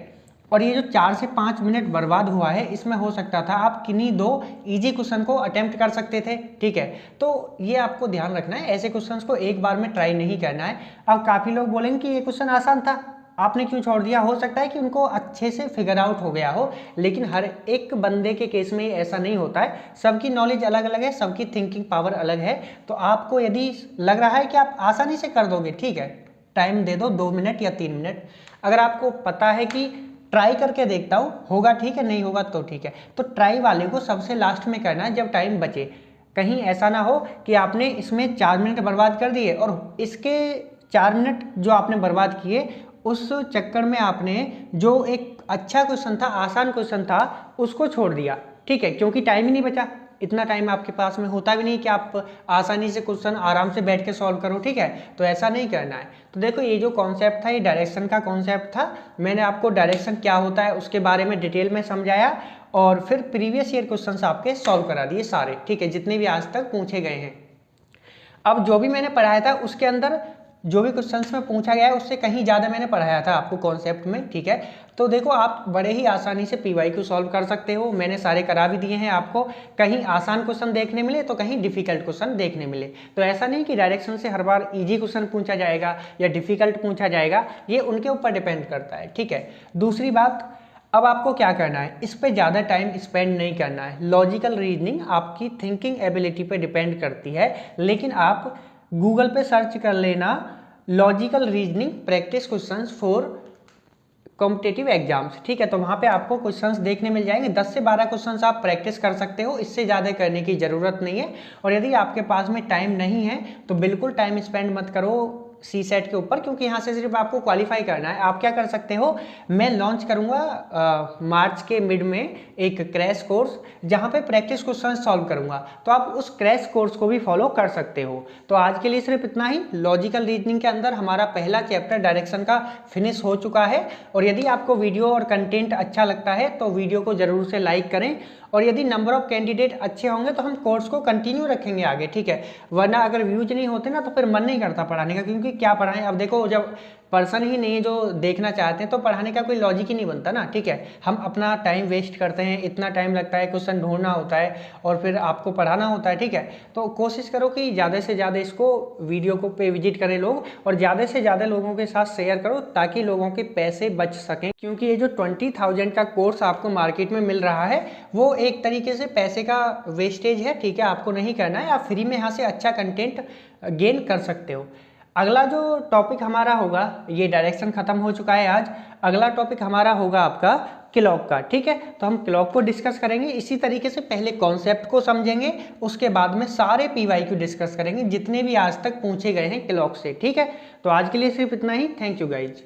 और ये जो 4 से 5 मिनट बर्बाद हुआ है, इसमें हो सकता था आप किन्हीं 2 इजी क्वेश्चन को अटेम्प्ट कर सकते थे, ठीक है। तो ये आपको ध्यान रखना है, ऐसे क्वेश्चंस को एक बार में ट्राई नहीं करना है। अब काफ़ी लोग बोलेंगे कि ये क्वेश्चन आसान था, आपने क्यों छोड़ दिया। हो सकता है कि उनको अच्छे से फिगर आउट हो गया हो, लेकिन हर एक बंदे के केस में ऐसा नहीं होता है। सबकी नॉलेज अलग अलग है, सबकी थिंकिंग पावर अलग है। तो आपको यदि लग रहा है कि आप आसानी से कर दोगे, ठीक है, टाइम दे दो 2 मिनट या 3 मिनट। अगर आपको पता है कि ट्राई करके देखता हूँ, होगा ठीक है, नहीं होगा तो ठीक है, तो ट्राई वाले को सबसे लास्ट में करना है जब टाइम बचे। कहीं ऐसा ना हो कि आपने इसमें 4 मिनट बर्बाद कर दिए और इसके 4 मिनट जो आपने बर्बाद किए उस चक्कर में आपने जो एक अच्छा क्वेश्चन था, आसान क्वेश्चन था, उसको छोड़ दिया, ठीक है, क्योंकि टाइम ही नहीं बचा। इतना टाइम आपके पास में होता भी नहीं कि आप आसानी से क्वेश्चन आराम से बैठ के सॉल्व करो, ठीक है। तो ऐसा नहीं करना है। तो देखो, ये जो कॉन्सेप्ट था, ये डायरेक्शन का कॉन्सेप्ट था। मैंने आपको डायरेक्शन क्या होता है उसके बारे में डिटेल में समझाया और फिर प्रीवियस ईयर क्वेश्चन आपके सॉल्व करा दिए सारे, ठीक है, जितने भी आज तक पूछे गए हैं। अब जो भी मैंने पढ़ाया था उसके अंदर जो भी क्वेश्चंस में पूछा गया है उससे कहीं ज़्यादा मैंने पढ़ाया था आपको कॉन्सेप्ट में, ठीक है। तो देखो, आप बड़े ही आसानी से PYQ सॉल्व कर सकते हो। मैंने सारे करा भी दिए हैं आपको। कहीं आसान क्वेश्चन देखने मिले तो कहीं डिफिकल्ट क्वेश्चन देखने मिले। तो ऐसा नहीं कि डायरेक्शन से हर बार इजी क्वेश्चन पूछा जाएगा या डिफिकल्ट पूछा जाएगा, ये उनके ऊपर डिपेंड करता है, ठीक है। दूसरी बात, अब आपको क्या करना है, इस पर ज़्यादा टाइम स्पेंड नहीं करना है। लॉजिकल रीजनिंग आपकी थिंकिंग एबिलिटी पे डिपेंड करती है, लेकिन आप गूगल पे सर्च कर लेना logical reasoning practice questions for competitive exams, ठीक है। तो वहाँ पे आपको क्वेश्चंस देखने मिल जाएंगे। 10 से 12 क्वेश्चंस आप प्रैक्टिस कर सकते हो, इससे ज़्यादा करने की ज़रूरत नहीं है। और यदि आपके पास में टाइम नहीं है तो बिल्कुल टाइम स्पेंड मत करो CSET के ऊपर, क्योंकि यहाँ से सिर्फ आपको क्वालिफाई करना है। आप क्या कर सकते हो, मैं लॉन्च करूँगा मार्च के मिड में एक क्रैश कोर्स जहाँ पे प्रैक्टिस क्वेश्चन सॉल्व करूँगा, तो आप उस क्रैश कोर्स को भी फॉलो कर सकते हो। तो आज के लिए सिर्फ इतना ही। लॉजिकल रीजनिंग के अंदर हमारा पहला चैप्टर डायरेक्शन का फिनिश हो चुका है। और यदि आपको वीडियो और कंटेंट अच्छा लगता है तो वीडियो को ज़रूर से लाइक करें, और यदि नंबर ऑफ कैंडिडेट अच्छे होंगे तो हम कोर्स को कंटिन्यू रखेंगे आगे, ठीक है। वरना अगर व्यूज नहीं होते ना तो फिर मन नहीं करता पढ़ाने का, क्योंकि क्या पढ़ाएं। अब देखो, जब पर्सन ही नहीं है जो देखना चाहते हैं तो पढ़ाने का कोई लॉजिक ही नहीं बनता ना, ठीक है। हम अपना टाइम वेस्ट करते हैं, इतना टाइम लगता है, क्वेश्चन ढूंढना होता है और फिर आपको पढ़ाना होता है, ठीक है। तो कोशिश करो कि ज़्यादा से ज़्यादा इसको वीडियो को पे विजिट करें लोग, और ज़्यादा से ज़्यादा लोगों के साथ शेयर करो ताकि लोगों के पैसे बच सकें। क्योंकि ये जो 20,000 का कोर्स आपको मार्केट में मिल रहा है वो एक तरीके से पैसे का वेस्टेज है, ठीक है। आपको नहीं करना है, आप फ्री में यहाँ से अच्छा कंटेंट गेन कर सकते हो। अगला जो टॉपिक हमारा होगा, ये डायरेक्शन खत्म हो चुका है आज। अगला टॉपिक हमारा होगा आपका क्लॉक का, ठीक है। तो हम क्लॉक को डिस्कस करेंगे इसी तरीके से। पहले कॉन्सेप्ट को समझेंगे, उसके बाद में सारे PYQ डिस्कस करेंगे जितने भी आज तक पूछे गए हैं क्लॉक से, ठीक है। तो आज के लिए सिर्फ इतना ही। Thank you guys.